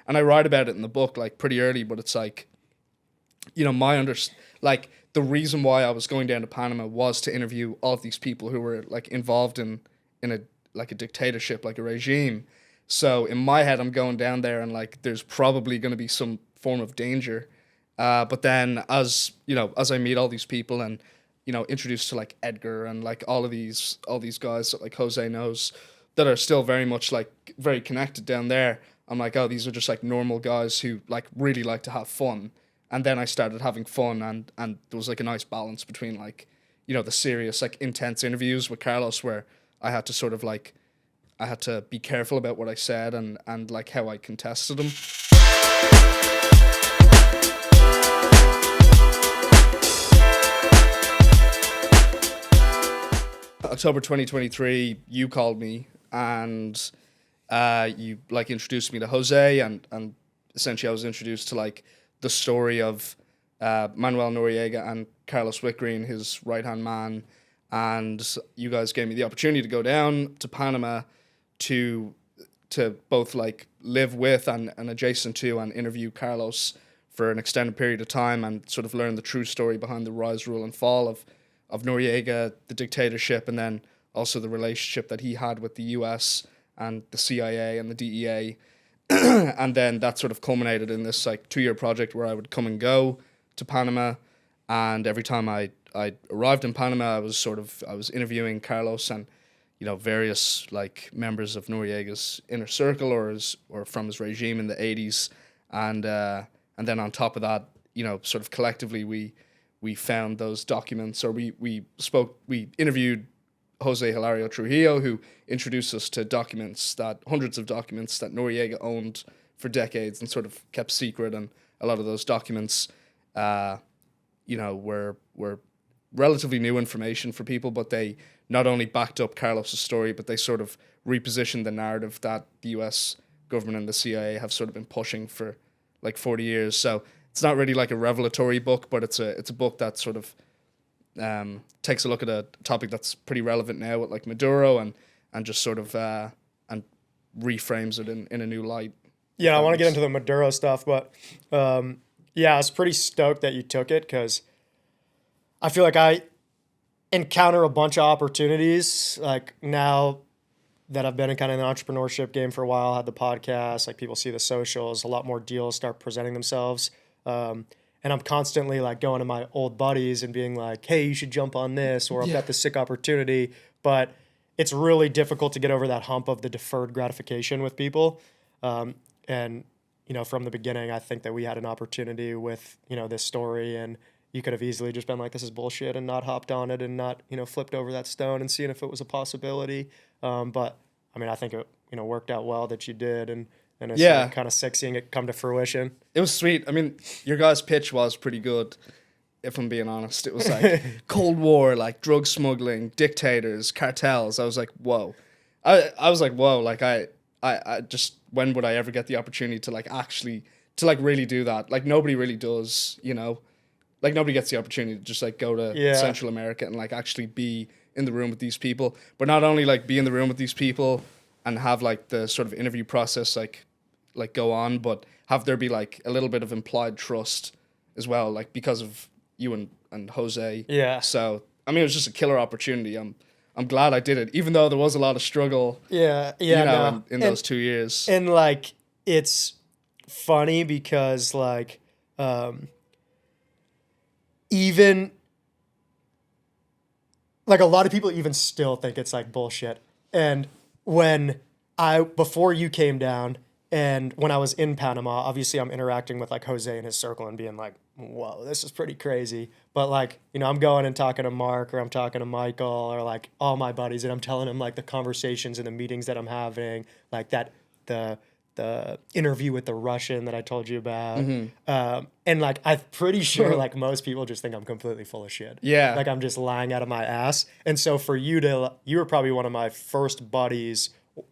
and I write about it in the book like pretty early, but it's like, like the reason why I was going down to Panama was to interview all of these people who were like involved in a like a dictatorship, like a regime. So in my head, I'm going down there and like there's probably going to be some form of danger. But then as I meet all these people and introduced to like Edgar and like all these guys that like Jose knows that are still very much like very connected down there. I'm like, oh, these are just like normal guys who like really like to have fun. And then I started having fun, and there was like a nice balance between like, the serious like intense interviews with Carlos where I had to sort of like, I had to be careful about what I said and like how I contested them. October 2023, you called me and you like introduced me to Jose, and essentially I was introduced to like the story of Manuel Noriega and Carlos Whitgreen, his right-hand man, and you guys gave me the opportunity to go down to Panama to both like live with and adjacent to and interview Carlos for an extended period of time and sort of learn the true story behind the rise, rule, and fall of Noriega, the dictatorship, and then also the relationship that he had with the US and the CIA and the DEA. And then that sort of culminated in this like 2-year project where I would come and go to Panama, and every time I arrived in Panama, I was interviewing Carlos and various like members of Noriega's inner circle or from his regime in the 80s, and then on top of that, sort of collectively we found those documents, or we interviewed Jose Hilario Trujillo, who introduced us to hundreds of documents that Noriega owned for decades and sort of kept secret. And a lot of those documents, were relatively new information for people, but they not only backed up Carlos's story, but they sort of repositioned the narrative that the US government and the CIA have sort of been pushing for like 40 years. So it's not really like a revelatory book, but it's a book that sort of takes a look at a topic that's pretty relevant now with like Maduro and just sort of and reframes it in a new light. Yeah, I want to get into the Maduro stuff, but yeah, I was pretty stoked that you took it because I feel like I encounter a bunch of opportunities like now that I've been in kind of the entrepreneurship game for a while, had the podcast, like people see the socials, a lot more deals start presenting themselves. And I'm constantly like going to my old buddies and being like, hey, you should jump on this, or I've got this sick opportunity. But it's really difficult to get over that hump of the deferred gratification with people. And, from the beginning, I think that we had an opportunity with, this story, and you could have easily just been like, this is bullshit, and not hopped on it and not, flipped over that stone and seeing if it was a possibility. But I mean, I think it, worked out well that you did. And it's kind of sick seeing it come to fruition. It was sweet. I mean, your guys' pitch was pretty good, if I'm being honest. It was like Cold War, like drug smuggling, dictators, cartels. I was like, whoa. I was like, whoa. Like I just, when would I ever get the opportunity to like actually, to like really do that? Like nobody really does, like nobody gets the opportunity to just like go to Central America and like actually be in the room with these people. But not only like be in the room with these people and have like the sort of interview process like go on, but have there be like a little bit of implied trust as well, like because of you and Jose. Yeah. So I mean, it was just a killer opportunity. I'm glad I did it, even though there was a lot of struggle. In those 2 years. And like it's funny because like even like a lot of people even still think it's like bullshit. And before you came down and when I was in Panama, obviously I'm interacting with like Jose and his circle and being like, whoa, this is pretty crazy. But like, I'm going and talking to Mark, or I'm talking to Michael, or like all my buddies, and I'm telling them like the conversations and the meetings that I'm having, like that, the interview with the Russian that I told you about. Mm-hmm. And like, I'm pretty sure like most people just think I'm completely full of shit. Yeah. Like I'm just lying out of my ass. And so for you were probably one of my first buddies,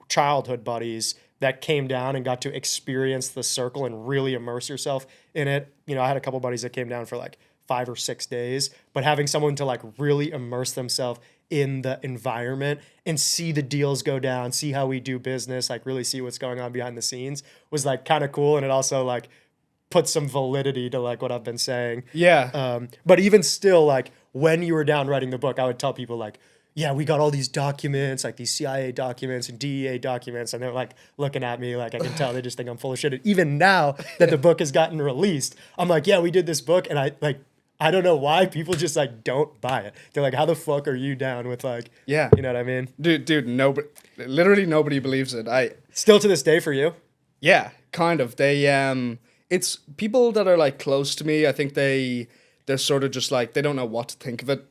childhood buddies, that came down and got to experience the circle and really immerse yourself in it. I had a couple buddies that came down for like 5 or 6 days, but having someone to like really immerse themselves in the environment and see the deals go down, see how we do business, like really see what's going on behind the scenes was like kind of cool. And it also like put some validity to like what I've been saying. Yeah. But even still, like when you were down writing the book, I would tell people like, yeah, we got all these documents, like these CIA documents and DEA documents. And they're like looking at me like I can tell they just think I'm full of shit. And even now that the book has gotten released, I'm like, yeah, we did this book. And I don't know why people just like don't buy it. They're like, how the fuck are you down with like, Yeah. you know what I mean? Dude, nobody, literally nobody believes it. Still to this day for you? Yeah, kind of. It's people that are like close to me. I think they're sort of just like, they don't know what to think of it.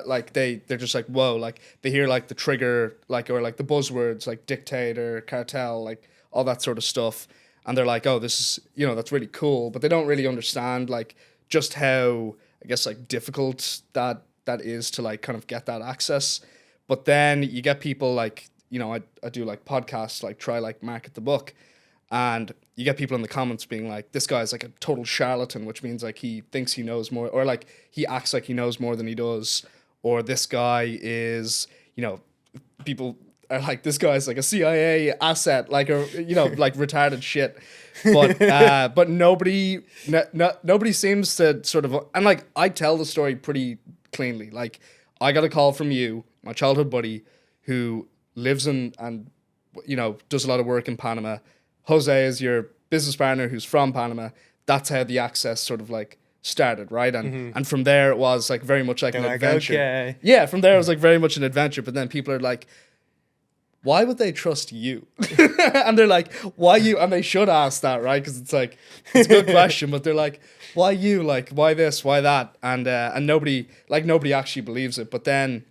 Like they're just like, whoa, like they hear like the trigger, like, or like the buzzwords, like dictator, cartel, like all that sort of stuff. And they're like, oh, this is, that's really cool. But they don't really understand like just how, I guess, like difficult that is to like kind of get that access. But then you get people like, I do like podcasts, like try like market the book. And you get people in the comments being like, this guy's like a total charlatan, which means like he thinks he knows more, or like he acts like he knows more than he does. Or this guy is, people are like, this guy's like a CIA asset, like, or, like retarded shit. But nobody seems to sort of, and like, I tell the story pretty cleanly. Like, I got a call from you, my childhood buddy, who lives in, and, does a lot of work in Panama. Jose is your business partner who's from Panama. That's how the access sort of like started, right? And from there it was like very much like an adventure. Okay. Yeah, from there it was like very much an adventure. But then people are like, why would they trust you? And they're like, why you? And they should ask that, right? Because it's like, it's a good question, but they're like, why you? Like, why this? Why that? And nobody actually believes it. But then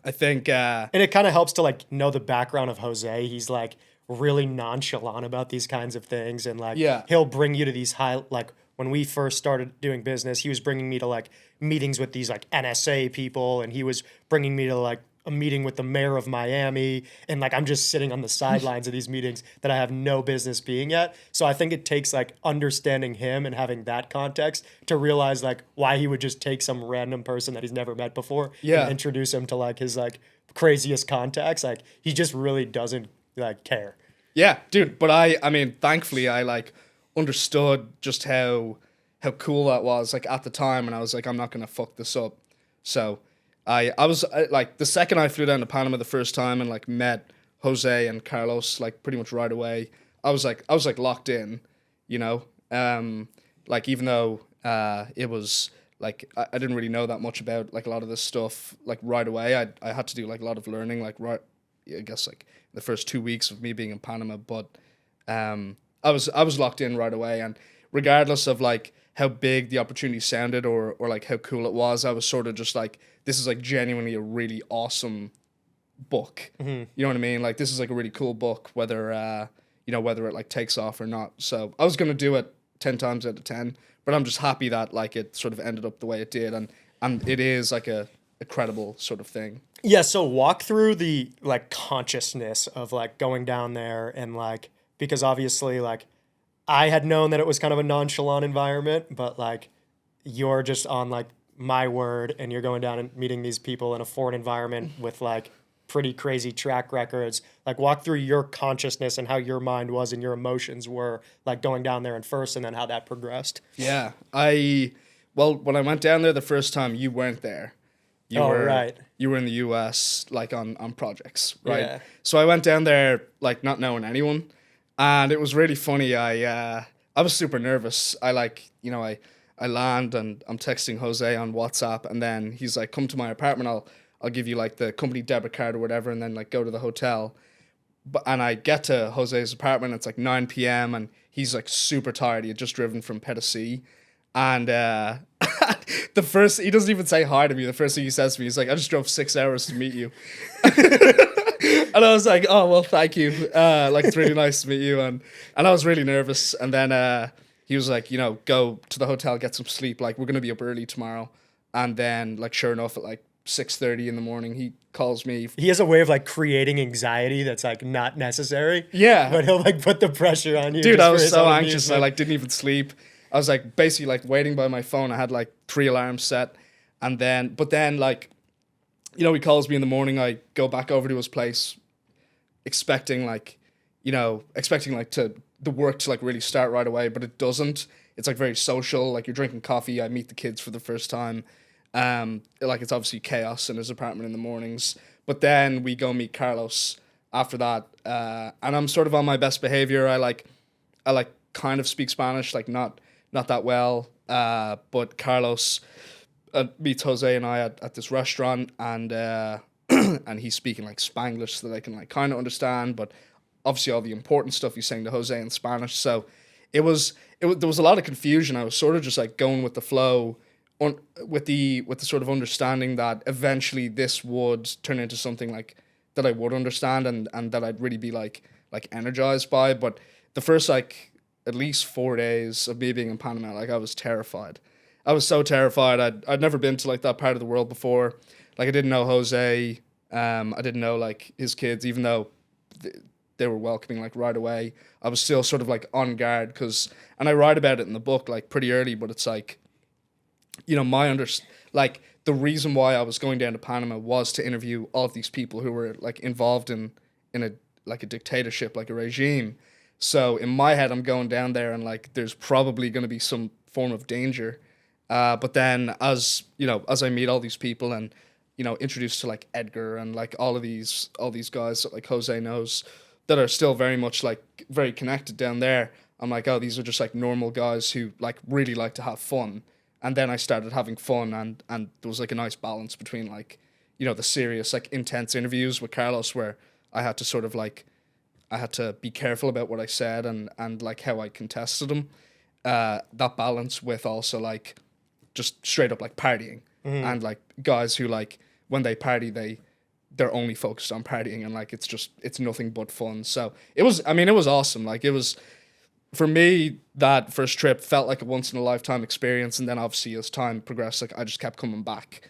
I think, and it kind of helps to like know the background of Jose. He's like really nonchalant about these kinds of things, and like he'll bring you to these high, like when we first started doing business, he was bringing me to like meetings with these like NSA people, and he was bringing me to like a meeting with the mayor of Miami, and like I'm just sitting on the sidelines of these meetings that I have no business being at. So I think it takes like understanding him and having that context to realize like why he would just take some random person that he's never met before and introduce him to like his like craziest contacts. Like he just really doesn't like care. Yeah, dude. But I mean, thankfully I like understood just how cool that was like at the time, and I was like, I'm not gonna fuck this up. So I was like, the second I flew down to Panama the first time and like met Jose and Carlos like pretty much right away, I was like locked in, like even though it was like I didn't really know that much about like a lot of this stuff like right away. I had to do like a lot of learning like right, I guess like the first 2 weeks of me being in Panama, but I was locked in right away, and regardless of like how big the opportunity sounded or like how cool it was, I was sort of just like, this is like genuinely a really awesome book. You know what I mean? Like this is like a really cool book, whether whether it like takes off or not. So I was gonna do it 10 times out of 10, but I'm just happy that like it sort of ended up the way it did, and it is like a credible sort of thing. Yeah, so walk through the like consciousness of like going down there, and like, because obviously like I had known that it was kind of a nonchalant environment, but like you're just on like my word, and you're going down and meeting these people in a foreign environment with like pretty crazy track records. Like walk through your consciousness and how your mind was and your emotions were like going down there and first, and then how that progressed. Yeah, well, when I went down there the first time, you weren't there. You were in the US like on projects, right? Yeah. So I went down there like not knowing anyone, and it was really funny. I was super nervous. I land and I'm texting Jose on WhatsApp, and then he's like, come to my apartment, I'll give you like the company debit card or whatever, and then like go to the hotel. And I get to Jose's apartment, it's like 9 p.m. and he's like super tired. He had just driven from Petite, and he doesn't even say hi to me. The first thing he says to me, he's like, I just drove 6 hours to meet you. And I was like, oh, well, thank you. Like, it's really nice to meet you. And I was really nervous. And then he was like, go to the hotel, get some sleep. Like, we're going to be up early tomorrow. And then, like, sure enough, at like 6:30 in the morning, he calls me. He has a way of like creating anxiety that's like not necessary. Yeah. But he'll like put the pressure on you. Dude, I was so anxious. I like didn't even sleep. I was like basically like waiting by my phone. I had like 3 alarms set. But then like he calls me in the morning. I go back over to his place, expecting to the work to like really start right away, but it doesn't. It's like very social. Like you're drinking coffee. I meet the kids for the first time. Like it's obviously chaos in his apartment in the mornings. But then we go meet Carlos after that, and I'm sort of on my best behavior. I kind of speak Spanish, like not that well. But Carlos meets Jose and I at this restaurant, and and he's speaking like Spanglish so that I can like kind of understand. But obviously, all the important stuff he's saying to Jose in Spanish. So there was a lot of confusion. I was sort of just like going with the flow, with the sort of understanding that eventually this would turn into something like that I would understand and that I'd really be like energized by. But the first like at least 4 days of me being in Panama, like I was terrified. I was so terrified. I'd never been to like that part of the world before. Like I didn't know Jose. I didn't know like his kids, even though they were welcoming like right away. I was still sort of like on guard and I write about it in the book like pretty early, but it's like, like the reason why I was going down to Panama was to interview all of these people who were like involved in a like a dictatorship, like a regime. So in my head, I'm going down there and like there's probably going to be some form of danger. But then as I meet all these people and introduced to like Edgar and like all these guys that like Jose knows that are still very much like very connected down there, I'm like, oh, these are just like normal guys who like really like to have fun. And then I started having fun, and there was like a nice balance between like the serious like intense interviews with Carlos where I had to sort of like I had to be careful about what I said and like how I contested them. That balance with also like just straight up like partying and like guys who like when they party they're only focused on partying and like it's nothing but fun. So it was awesome. Like it was, for me, that first trip felt like a once in a lifetime experience, and then obviously as time progressed, like I just kept coming back.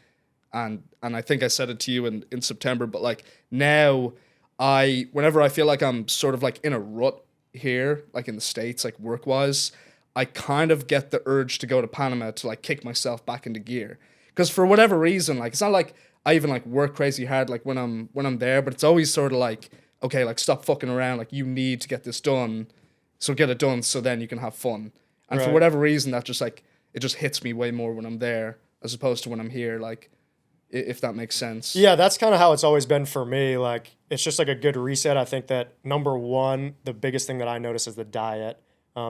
And I think I said it to you in September, but like now whenever I feel like I'm sort of like in a rut here, like in the States, like work wise, I kind of get the urge to go to Panama to like kick myself back into gear. Because for whatever reason, like it's not like I even like work crazy hard like when I'm there, but it's always sort of like, okay, like stop fucking around, like you need to get this done, so get it done so then you can have fun. And for whatever reason, that just like it just hits me way more when I'm there as opposed to when I'm here, like if that makes sense. Yeah, that's kind of how it's always been for me. Like it's just like a good reset. I think that number one, the biggest thing that I notice is the diet.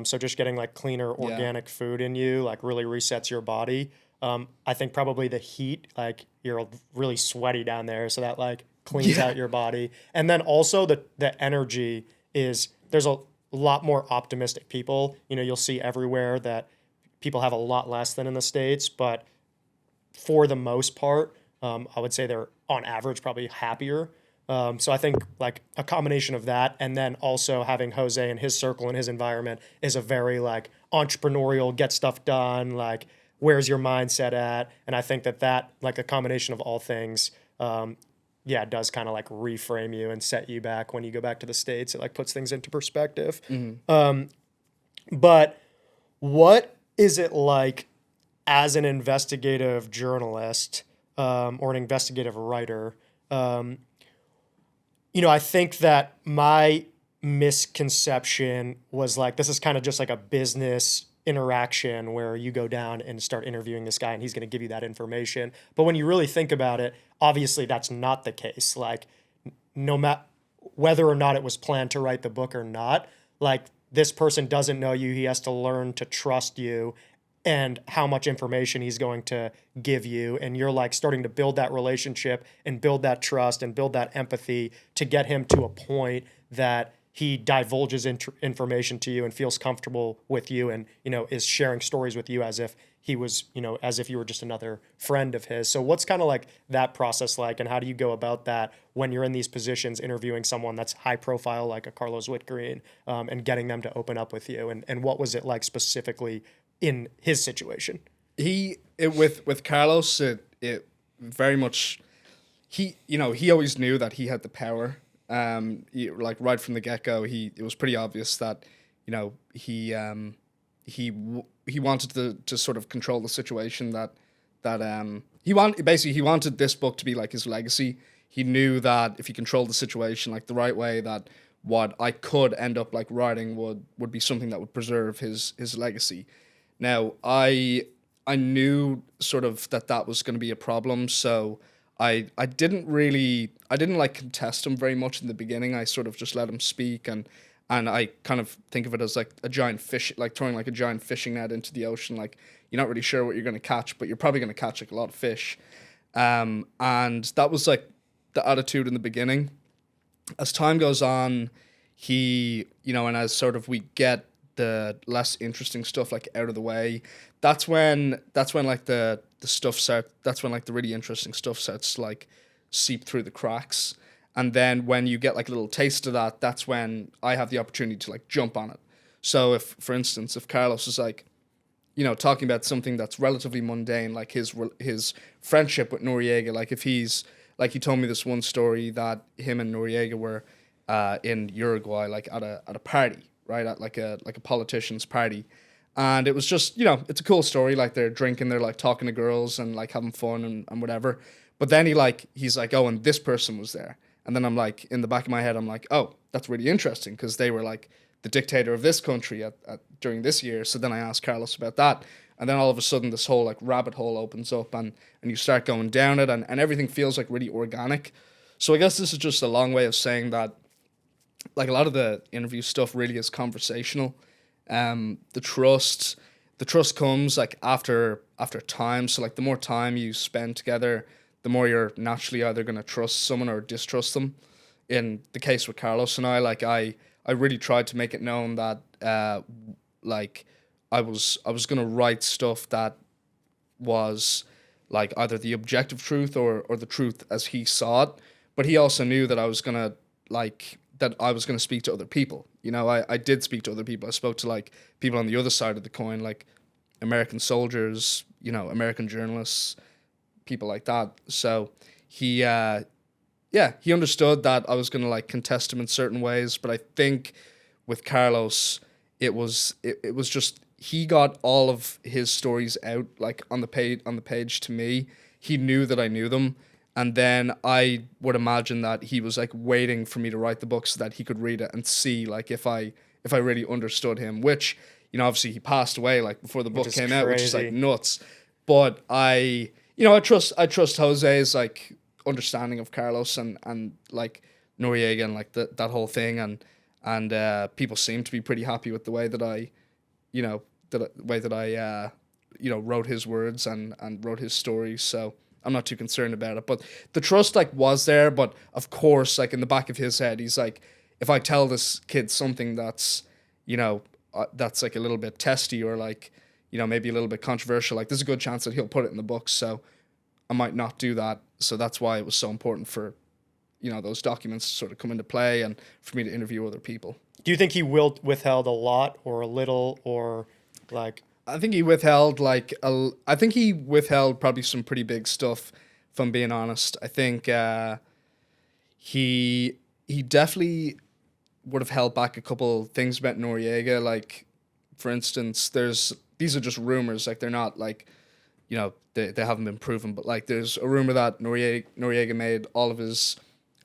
So just getting like cleaner organic food in you like really resets your body. I think probably the heat, like you're really sweaty down there, so that like cleans out your body. And then also the energy is there's a lot more optimistic people. You'll see everywhere that people have a lot less than in the States, but for the most part, I would say they're on average probably happier. So I think like a combination of that and then also having Jose and his circle and his environment is a very like entrepreneurial, get stuff done, like where's your mindset at? And I think that like a combination of all things, does kind of like reframe you and set you back when you go back to the States. It like puts things into perspective. But what is it like as an investigative journalist or an investigative writer? I think that my misconception was like, this is kind of just like a business interaction where you go down and start interviewing this guy and he's going to give you that information. But when you really think about it, obviously that's not the case. Like no matter whether or not it was planned to write the book or not, like this person doesn't know you. He has to learn to trust you and how much information he's going to give you. And you're like starting to build that relationship and build that trust and build that empathy to get him to a point that he divulges information to you and feels comfortable with you and, is sharing stories with you as if he was, as if you were just another friend of his. So what's kind of like that process like, and how do you go about that when you're in these positions interviewing someone that's high profile, like a Carlos Whitgreen, and getting them to open up with you? And what was it like specifically in his situation? With Carlos, it very much, he always knew that he had the power. Like right from the get-go, it was pretty obvious that, he wanted to sort of control the situation, that that he wanted this book to be like his legacy. He knew that if he controlled the situation like the right way, that what I could end up like writing would be something that would preserve his legacy. Now I knew sort of that was going to be a problem, so I didn't like contest him very much in the beginning. I sort of just let him speak, and I kind of think of it as like a giant fish, like throwing like a giant fishing net into the ocean. Like you're not really sure what you're going to catch, but you're probably going to catch like a lot of fish. And that was like the attitude in the beginning. As time goes on, and as sort of we get the less interesting stuff like out of the way, that's when like the really interesting stuff starts to like seep through the cracks. And then when you get like a little taste of that, that's when I have the opportunity to like jump on it. So for instance, if Carlos is like, talking about something that's relatively mundane, like his friendship with Noriega, like if he's like, he told me this one story that him and Noriega were in Uruguay, like at a party, right, at like a politician's party, and it was just, it's a cool story. Like they're drinking, they're like talking to girls and like having fun and whatever. But then he's like, oh, and this person was there. And then I'm like, in the back of my head, I'm like, oh, that's really interesting because they were like the dictator of this country during this year. So then I asked Carlos about that. And then all of a sudden this whole like rabbit hole opens up and you start going down it and everything feels like really organic. So I guess this is just a long way of saying that like a lot of the interview stuff really is conversational. The trust comes like after time. So like the more time you spend together, the more you're naturally either going to trust someone or distrust them. In the case with Carlos and I, like I really tried to make it known that like I was going to write stuff that was like either the objective truth or the truth as he saw it. But he also knew that I was going to speak to other people. I did speak to other people. I spoke to like people on the other side of the coin, like American soldiers, American journalists, people like that. So he understood that I was going to like contest him in certain ways. But I think with Carlos, it was just, he got all of his stories out like on the page to me. He knew that I knew them. And then I would imagine that he was like waiting for me to write the book so that he could read it and see like if I really understood him, which, obviously he passed away like before the book came out, which is like nuts. But I trust Jose's like understanding of Carlos and like Noriega and like that whole thing. And people seem to be pretty happy with the way that I wrote his words and wrote his stories. So I'm not too concerned about it, but the trust like was there. But of course, like in the back of his head, he's like, if I tell this kid something that's, that's like a little bit testy or like, maybe a little bit controversial, like there's a good chance that he'll put it in the book. So I might not do that. So that's why it was so important for, those documents to sort of come into play and for me to interview other people. Do you think he withheld a lot or a little or like... I think he withheld probably some pretty big stuff, if I'm being honest. I think he definitely would have held back a couple things about Noriega. Like, for instance, these are just rumors. Like, they're not like, they haven't been proven. But like, there's a rumor that Noriega made all of his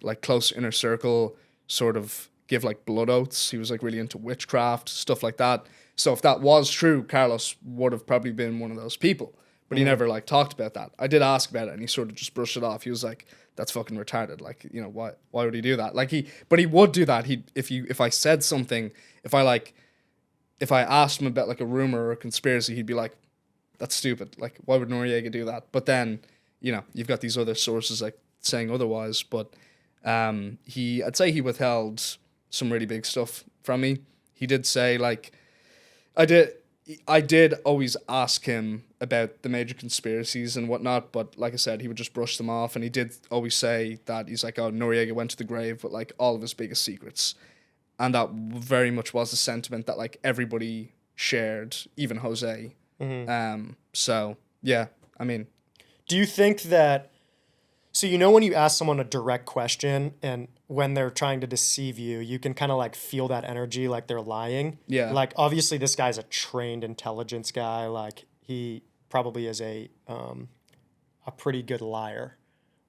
like close inner circle sort of give like blood oaths. He was like really into witchcraft, stuff like that. So if that was true, Carlos would have probably been one of those people. But he never like talked about that. I did ask about it and he sort of just brushed it off. He was like, that's fucking retarded. Like, why would he do that? Like but he would do that. If I said something, if I asked him about like a rumor or a conspiracy, he'd be like, that's stupid. Like, why would Noriega do that? But then, you've got these other sources like saying otherwise. But I'd say he withheld some really big stuff from me. He did say like, I did always ask him about the major conspiracies and whatnot, but like I said, he would just brush them off, and he did always say that he's like, oh, Noriega went to the grave with like all of his biggest secrets. And that very much was a sentiment that like everybody shared, even Jose. Mm-hmm. So yeah, I mean, do you think that, so when you ask someone a direct question and when they're trying to deceive you, you can kind of like feel that energy, like they're lying. Yeah. Like obviously this guy's a trained intelligence guy. Like he probably is a a pretty good liar.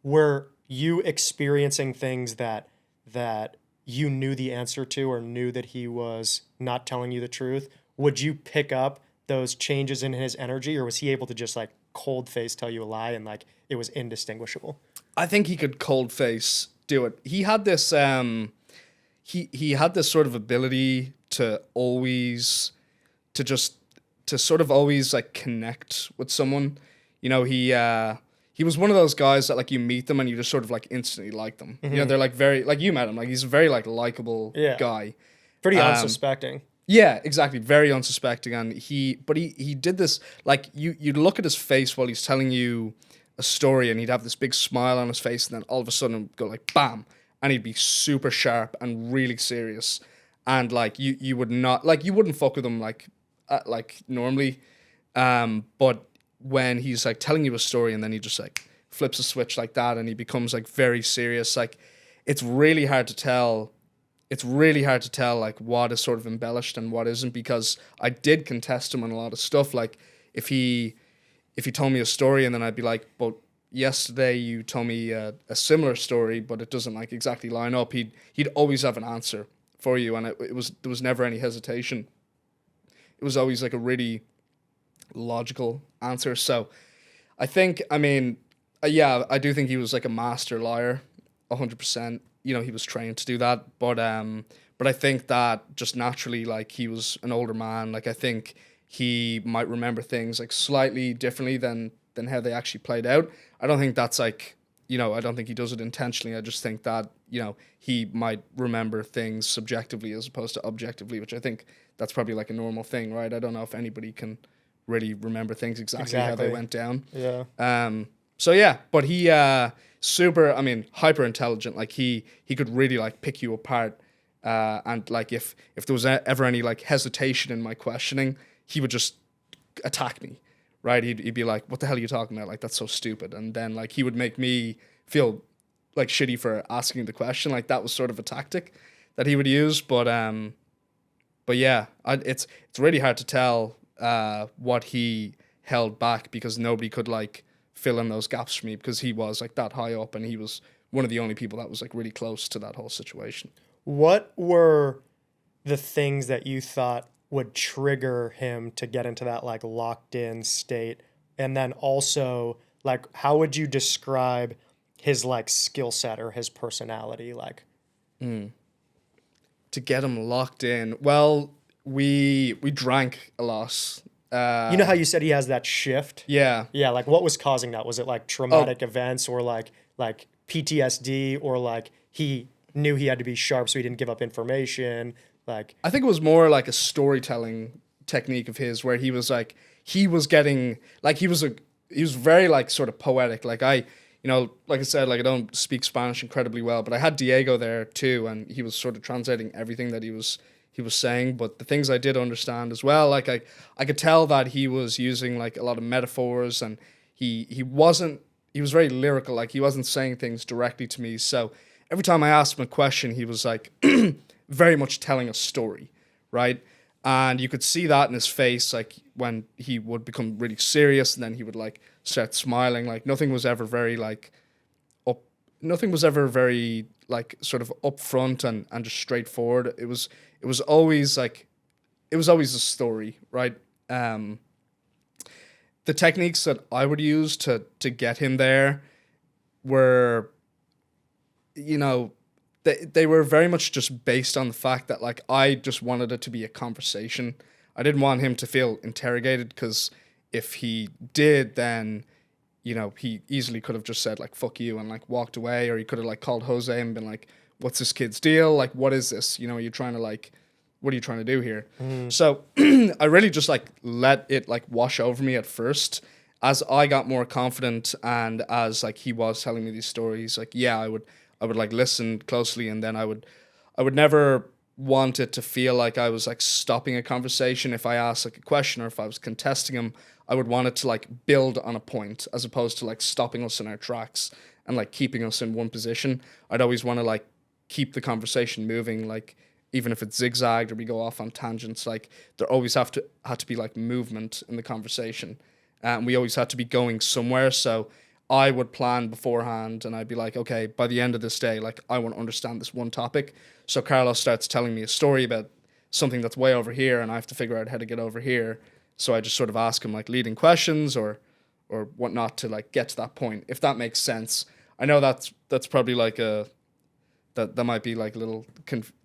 Were you experiencing things that you knew the answer to or knew that he was not telling you the truth? Would you pick up those changes in his energy, or was he able to just like cold face tell you a lie and like it was indistinguishable? I think he could cold face do it. He had this he had this sort of ability to always to sort of always like connect with someone. You know, he was one of those guys that like you meet them and you just sort of like instantly like them. You know, they're like very like you met him, like he's a very like likable guy. Pretty unsuspecting. Yeah, exactly. Very unsuspecting. And he did this, like, you'd look at his face while he's telling you a story and he'd have this big smile on his face and then all of a sudden it'd go like, bam. And he'd be super sharp and really serious. And, like, you would not, like, you wouldn't fuck with him, like normally. But when he's, like, telling you a story and then he just, like, flips a switch like that and he becomes, like, very serious, like, it's really hard to tell like what is sort of embellished and what isn't, because I did contest him on a lot of stuff. Like if he told me a story and then I'd be like, but yesterday you told me a similar story, but it doesn't like exactly line up. He'd always have an answer for you, and there was never any hesitation. It was always like a really logical answer. So I think, I mean, I do think he was like a master liar, 100%. You know, he was trained to do that, but I think that just naturally, like, he was an older man. Like, I think he might remember things like slightly differently than how they actually played out. I don't think that's like, you know, I don't think he does it intentionally. I just think that, you know, he might remember things subjectively as opposed to objectively, which I think that's probably like a normal thing, right? I don't know if anybody can really remember things exactly how they went down. Yeah. So yeah, but he super, I mean, hyper intelligent. Like he could really like pick you apart. And like if there was ever any like hesitation in my questioning, he would just attack me, right? He'd be like, "What the hell are you talking about? Like that's so stupid." And then like he would make me feel like shitty for asking the question. Like that was sort of a tactic that he would use. But yeah, it's really hard to tell what he held back, because nobody could like fill in those gaps for me, because he was like that high up and he was one of the only people that was like really close to that whole situation. What were the things that you thought would trigger him to get into that like locked in state? And then also like, how would you describe his like skill set or his personality? Like, To get him locked in, well, we drank a lot. You know how you said he has that shift? Yeah. Yeah, like what was causing that? Was it like traumatic events or like PTSD, or like he knew he had to be sharp so he didn't give up information? Like I think it was more like a storytelling technique of his, where he was like, he was getting like, he was very like sort of poetic. Like I like I said, like I don't speak Spanish incredibly well, but I had Diego there too, and he was sort of translating everything that he was saying. But the things I did understand as well, like I could tell that he was using like a lot of metaphors, and he was very lyrical. Like he wasn't saying things directly to me. So every time I asked him a question, he was like very much telling a story, right? And you could see that in his face, like when he would become really serious and then he would like start smiling. Like nothing was ever very like sort of upfront and just straightforward. It was always a story, right? The techniques that I would use to get him there were, you know, they were very much just based on the fact that like I just wanted it to be a conversation. I didn't want him to feel interrogated, because if he did, then, you know, he easily could have just said like fuck you and like walked away, or he could have like called Jose and been like, what's this kid's deal? Like, what is this? You know, what are you trying to do here? So I really just like let it like wash over me at first. As I got more confident and as like he was telling me these stories, like, yeah, I would like listen closely, and then I would never want it to feel like I was like stopping a conversation. If I asked like a question or if I was contesting him, I would want it to like build on a point, as opposed to like stopping us in our tracks and like keeping us in one position. I'd always want to like keep the conversation moving, like even if it's zigzagged or we go off on tangents, like there always had to be like movement in the conversation. We always had to be going somewhere. So I would plan beforehand, and I'd be like, okay, by the end of this day, like, I want to understand this one topic. So Carlos starts telling me a story about something that's way over here, and I have to figure out how to get over here. So I just sort of ask him like leading questions or whatnot to like get to that point, if that makes sense. I know that's probably like that might be like a little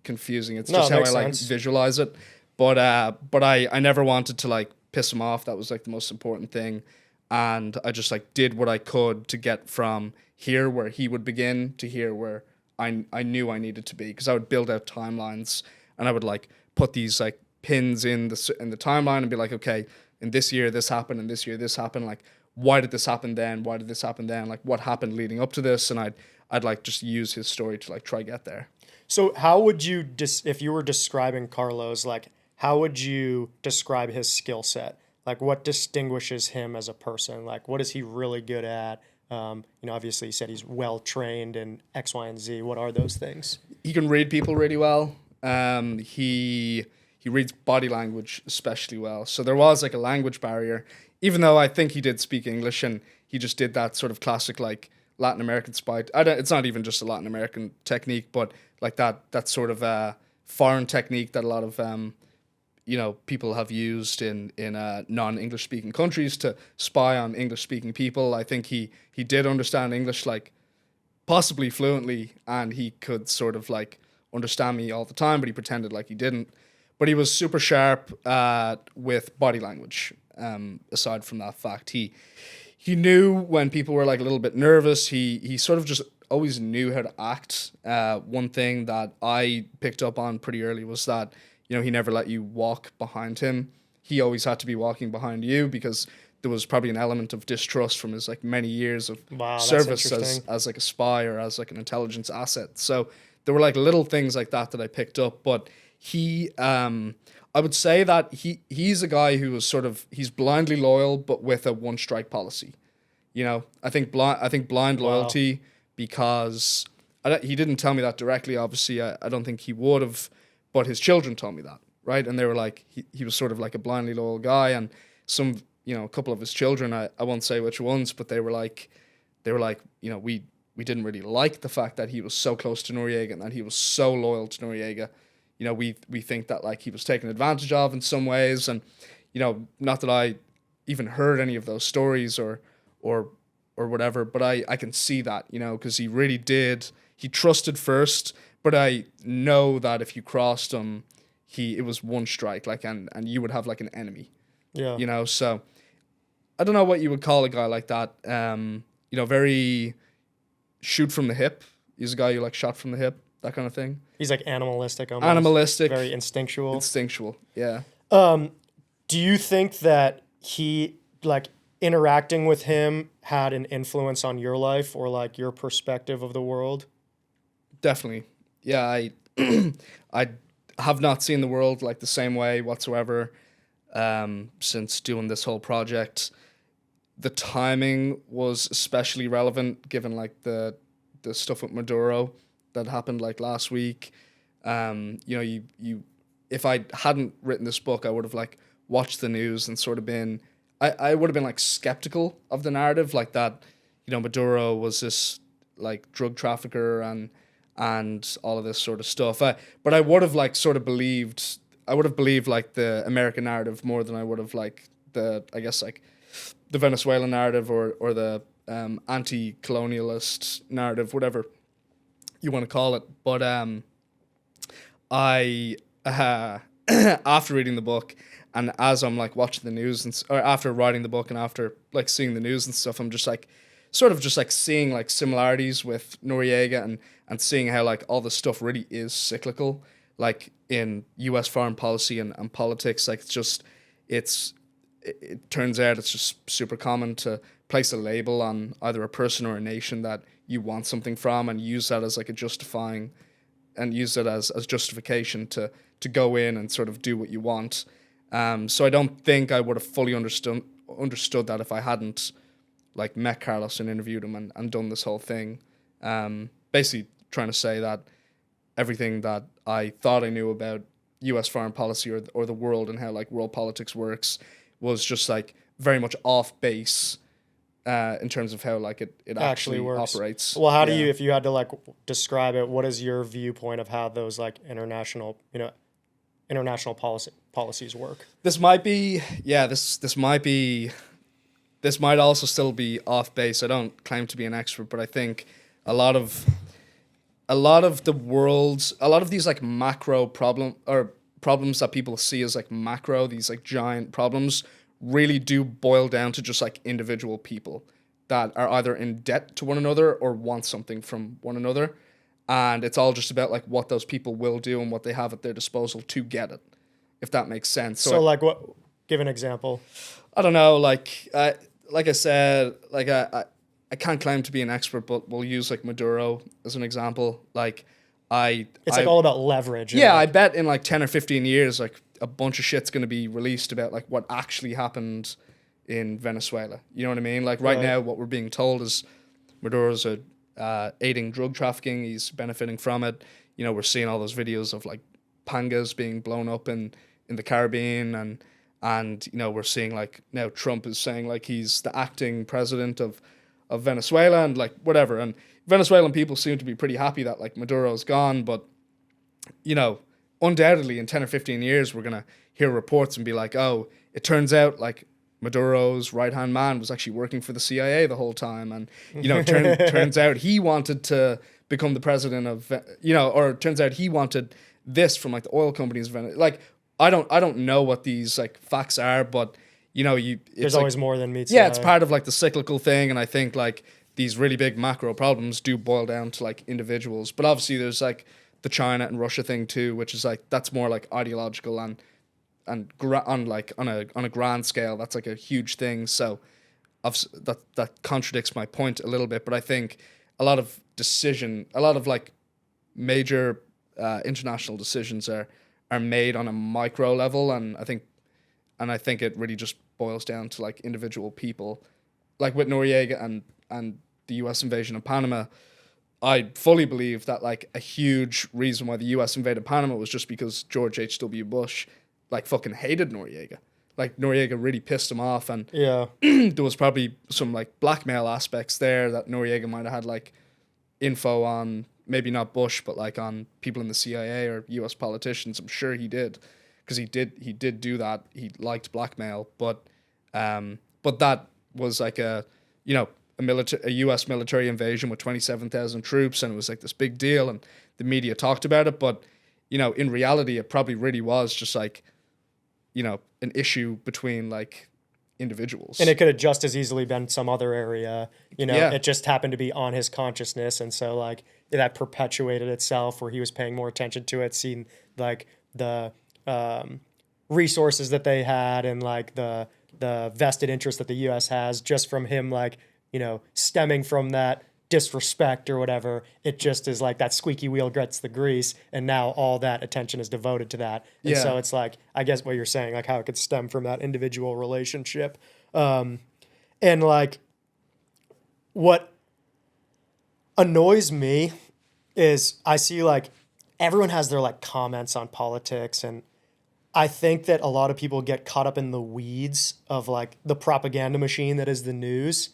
confusing. It's just how I like visualize it. But I never wanted to like piss him off. That was like the most important thing. And I just like did what I could to get from here where he would begin to here where I knew I needed to be, because I would build out timelines, and I would like put these like pins in the timeline and be like, okay, in this year this happened, in this year this happened, like why did this happen then? Why did this happen then? Like what happened leading up to this? And I'd like just use his story to like try get there. So how would you if you were describing Carlos, like how would you describe his skill set? Like what distinguishes him as a person? Like what is he really good at? Obviously you said he's well trained in X, Y, and Z. What are those things? He can read people really well. He reads body language especially well. So there was like a language barrier, even though I think he did speak English, and he just did that sort of classic like Latin American spy. It's not even just a Latin American technique, but like that sort of foreign technique that a lot of people have used in non-English speaking countries to spy on English speaking people. I think he did understand English like possibly fluently, and he could sort of like understand me all the time, but he pretended like he didn't. But he was super sharp with body language. Aside from that fact, he knew when people were like a little bit nervous. He sort of just always knew how to act. One thing that I picked up on pretty early was that he never let you walk behind him. He always had to be walking behind you, because there was probably an element of distrust from his like many years of service as like a spy or as like an intelligence asset. So there were like little things like that I picked up. But he, I would say that he's a guy who was he's blindly loyal, but with a one strike policy. I think blind loyalty, because he didn't tell me that directly. Obviously, I don't think he would have, but his children told me that, right? And they were like, he was sort of like a blindly loyal guy, and a couple of his children, I won't say which ones, but they were like, we didn't really like the fact that he was so close to Noriega and that he was so loyal to Noriega. We think that like he was taken advantage of in some ways, and not that I even heard any of those stories or whatever, but I can see that, because he really did. He trusted first, but I know that if you crossed him, it was one strike, like, and you would have like an enemy. Yeah. So I don't know what you would call a guy like that. Very shoot from the hip. He's a guy who like shot from the hip, that kind of thing. He's like animalistic almost. Animalistic. Very instinctual. Instinctual, yeah. Do you think that he, like, interacting with him had an influence on your life or like your perspective of the world? Definitely. Yeah, I have not seen the world like the same way whatsoever since doing this whole project. The timing was especially relevant given like the stuff with Maduro that happened like last week. You if I hadn't written this book, I would have like watched the news and sort of been I would have been like skeptical of the narrative, like that, Maduro was this like drug trafficker and all of this sort of stuff. But I would have like sort of believed like the American narrative more than I would have like the Venezuelan narrative or the anti-colonialist narrative, whatever you want to call it. But I after reading the book and as I'm like watching the news or after writing the book and after like seeing the news and stuff, I'm just like sort of just like seeing like similarities with Noriega and seeing how like all the stuff really is cyclical, like in US foreign policy and politics. Like it turns out it's just super common to place a label on either a person or a nation that you want something from and use that as like a justifying and use it as justification to go in and sort of do what you want. So I don't think I would have fully understood that if I hadn't like met Carlos and interviewed him and done this whole thing. Basically trying to say that everything that I thought I knew about US foreign policy or the world and how like world politics works was just like very much off base in terms of how like it actually works. operates. Well, how do you, if you had to like describe it, what is your viewpoint of how those like international policies work? This might be, this might also still be off base. I don't claim to be an expert, but I think a lot of these like macro problems that people see as like macro, these like giant problems, really do boil down to just like individual people that are either in debt to one another or want something from one another. And it's all just about like what those people will do and what they have at their disposal to get it, if that makes sense. So like what, give an example. I don't know, like I said, like I can't claim to be an expert, but we'll use like Maduro as an example. Like it's like all about leverage. Yeah, I bet in like 10 or 15 years, like a bunch of shit's going to be released about like what actually happened in Venezuela. You know what I mean? Like right now, what we're being told is Maduro's aiding drug trafficking. He's benefiting from it. You know, we're seeing all those videos of like pangas being blown up in the Caribbean, and you know, we're seeing like now Trump is saying like he's the acting president of Venezuela and like whatever. And Venezuelan people seem to be pretty happy that like Maduro's gone, but you know, undoubtedly in 10 or 15 years we're gonna hear reports and be like, oh, it turns out like Maduro's right-hand man was actually working for the CIA the whole time, and you know, turns out he wanted to become the president of, you know, or it turns out he wanted this from like the oil companies of Venezuela. Like I don't know what these like facts are, but you know, there's always more than meets. Yeah, it's part of like the cyclical thing, and I think like these really big macro problems do boil down to like individuals. But obviously, there's like the China and Russia thing too, which is like that's more like ideological and on a grand scale, that's like a huge thing. So that contradicts my point a little bit. But I think a lot of like major international decisions are made on a micro level, and I think it really just boils down to like individual people. Like with Noriega and the US invasion of Panama, I fully believe that like a huge reason why the US invaded Panama was just because George H.W. Bush like fucking hated Noriega. Like Noriega really pissed him off, and there was probably some like blackmail aspects there that Noriega might have had like info on, maybe not Bush, but like on people in the CIA or US politicians. I'm sure he did, because he did do that. He liked blackmail, but that was like a US military invasion with 27,000 troops, and it was like this big deal, and the media talked about it. But you know, in reality, it probably really was just like, you know, an issue between like individuals. And it could have just as easily been some other area. You know, it just happened to be on his consciousness, and so like that perpetuated itself, where he was paying more attention to it, seeing like the resources that they had and like the vested interest that the U.S. has, just from him, like, you know, stemming from that disrespect or whatever. It just is like that squeaky wheel gets the grease, and now all that attention is devoted to that. And so it's like, I guess what you're saying, like how it could stem from that individual relationship. And like what annoys me is I see like everyone has their like comments on politics, and I think that a lot of people get caught up in the weeds of like the propaganda machine that is the news,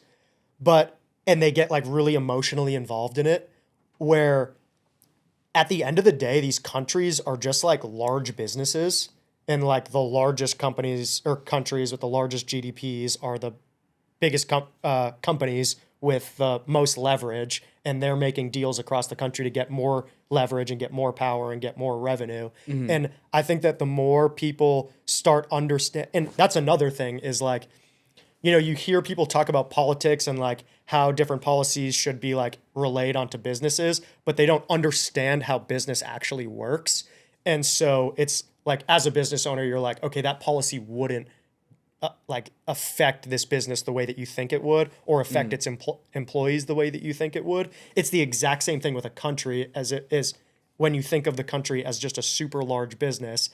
and they get like really emotionally involved in it, where at the end of the day, these countries are just like large businesses, and like the largest companies or countries with the largest GDPs are the biggest companies with the most leverage, and they're making deals across the country to get more leverage and get more power and get more revenue. Mm-hmm. And I think that the more people start understand, and that's another thing is like, you know, you hear people talk about politics and like how different policies should be like relayed onto businesses, but they don't understand how business actually works. And so it's like, as a business owner, you're like, okay, that policy wouldn't like affect this business the way that you think it would, or affect its employees the way that you think it would. It's the exact same thing with a country as it is when you think of the country as just a super large business.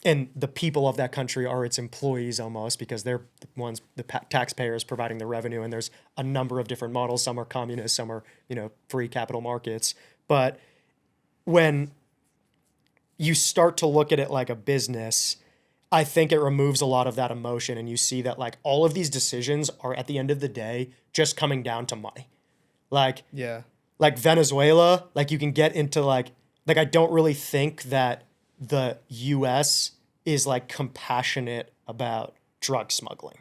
And the people of that country are its employees almost, because they're the ones, the taxpayers providing the revenue. And there's a number of different models. Some are communist, some are, you know, free capital markets. But when you start to look at it like a business, I think it removes a lot of that emotion, and you see that like all of these decisions are at the end of the day just coming down to money. Like Yeah. like Venezuela, like you can get into like I don't really think that the US is like compassionate about drug smuggling.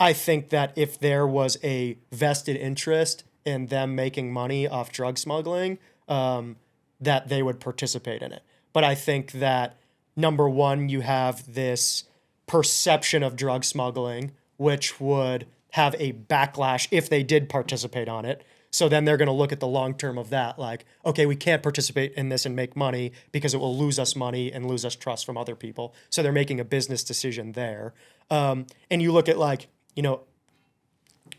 I think that if there was a vested interest in them making money off drug smuggling, that they would participate in it. But I think that number one, you have this perception of drug smuggling, which would have a backlash if they did participate on it. So then they're going to look at the long term of that, like, okay, we can't participate in this and make money because it will lose us money and lose us trust from other people. So they're making a business decision there. And you look at like, you know,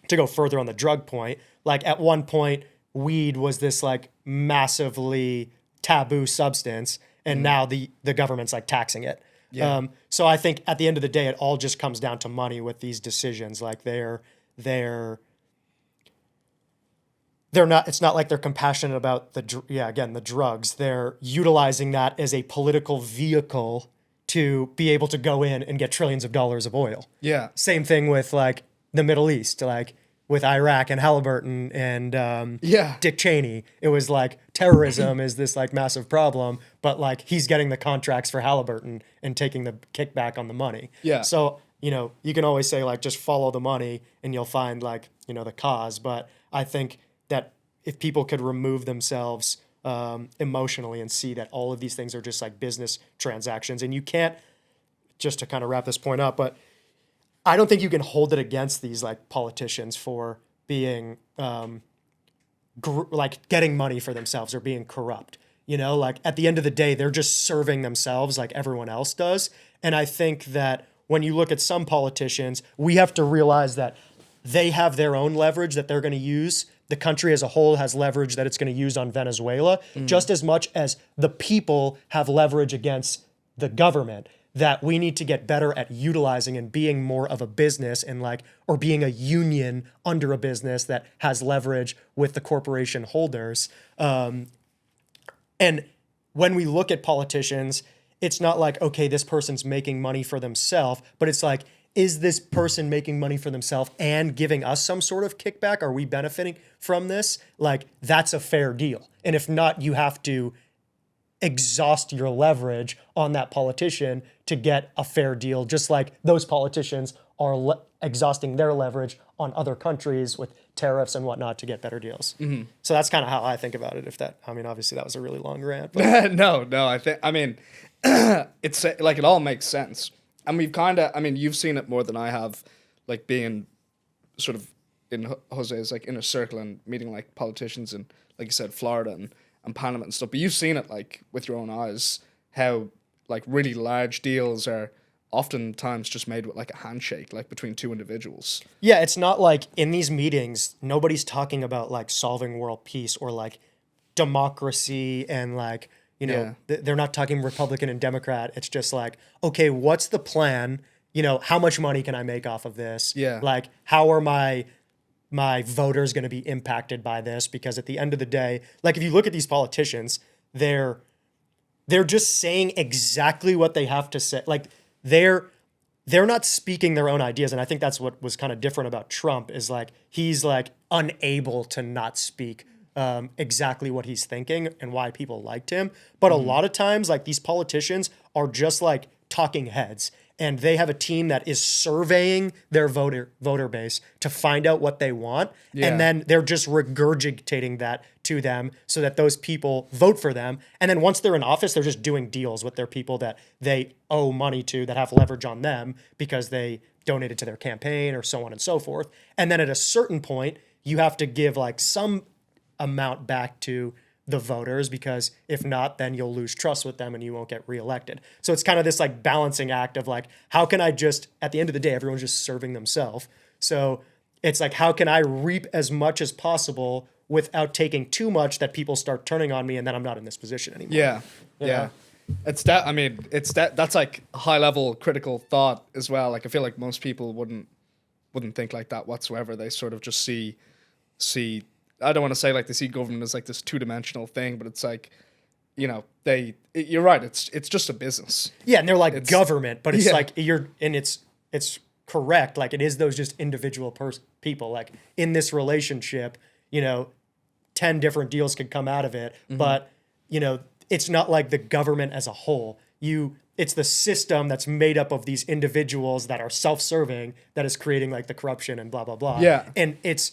to go further on the drug point, like at one point, weed was this like massively taboo substance, and now the government's like taxing it. Yeah. So I think at the end of the day, it all just comes down to money with these decisions. Like they're not, it's not like they're compassionate about the drugs. They're utilizing that as a political vehicle to be able to go in and get trillions of dollars of oil. Yeah. Same thing with like the Middle East, like with Iraq and Halliburton and Dick Cheney. It was like terrorism is this like massive problem, but like he's getting the contracts for Halliburton and taking the kickback on the money. Yeah. So, you know, you can always say like just follow the money and you'll find like, you know, the cause. But I think that if people could remove themselves emotionally and see that all of these things are just like business transactions, and you can't, just to kind of wrap this point up, but I don't think you can hold it against these like politicians for being like getting money for themselves or being corrupt. You know, like at the end of the day, they're just serving themselves like everyone else does. And I think that when you look at some politicians, we have to realize that they have their own leverage that they're going to use. The country as a whole has leverage that it's going to use on Venezuela, just as much as the people have leverage against the government, that we need to get better at utilizing and being more of a business and like, or being a union under a business that has leverage with the corporation holders. And when we look at politicians, it's not like, okay, this person's making money for themselves, but it's like, is this person making money for themselves and giving us some sort of kickback? Are we benefiting from this? Like, that's a fair deal. And if not, you have to exhaust your leverage on that politician to get a fair deal, just like those politicians are exhausting their leverage on other countries with tariffs and whatnot to get better deals. Mm-hmm. So that's kind of how I think about it. Obviously that was a really long rant. But. No, it's like it all makes sense. And you've seen it more than I have, like being sort of in Jose's like inner circle and meeting like politicians in, like you said, Florida and Panama and stuff. But you've seen it like with your own eyes, how like really large deals are oftentimes just made with like a handshake, like between two individuals. Yeah, it's not like in these meetings, nobody's talking about like solving world peace or like democracy and like, you know, they're not talking Republican and Democrat. It's just like, okay, what's the plan? You know, how much money can I make off of this? Yeah. Like, how are my voters going to be impacted by this? Because at the end of the day, like if you look at these politicians, they're just saying exactly what they have to say. Like they're not speaking their own ideas. And I think that's what was kind of different about Trump is like, he's like unable to not speak exactly what he's thinking and why people liked him. But a lot of times, like these politicians are just like talking heads, and they have a team that is surveying their voter base to find out what they want. Yeah. And then they're just regurgitating that to them so that those people vote for them. And then once they're in office, they're just doing deals with their people that they owe money to, that have leverage on them because they donated to their campaign or so on and so forth. And then at a certain point, you have to give like some amount back to the voters, because if not, then you'll lose trust with them and you won't get reelected. So it's kind of this like balancing act of like, how can I just, at the end of the day, everyone's just serving themselves. So it's like, how can I reap as much as possible without taking too much that people start turning on me and then I'm not in this position anymore. Yeah. You yeah. know? It's that, that's like high level critical thought as well. Like I feel like most people wouldn't think like that whatsoever. They sort of just see I don't want to say like they see government as like this two-dimensional thing, but it's like you're right. It's just a business. Yeah, and they're like government, but it's yeah. like it's correct. Like it is those just individual people. Like in this relationship, 10 different deals could come out of it, but it's not like the government as a whole. It's the system that's made up of these individuals that are self-serving that is creating like the corruption and blah blah blah. Yeah. And it's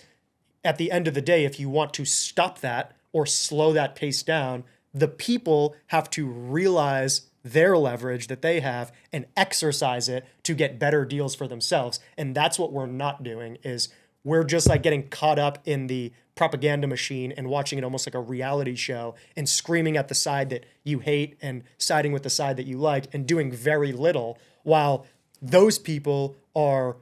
at the end of the day, if you want to stop that or slow that pace down, the people have to realize their leverage that they have and exercise it to get better deals for themselves. And that's what we're not doing. Is we're just like getting caught up in the propaganda machine and watching it almost like a reality show and screaming at the side that you hate and siding with the side that you like and doing very little, while those people are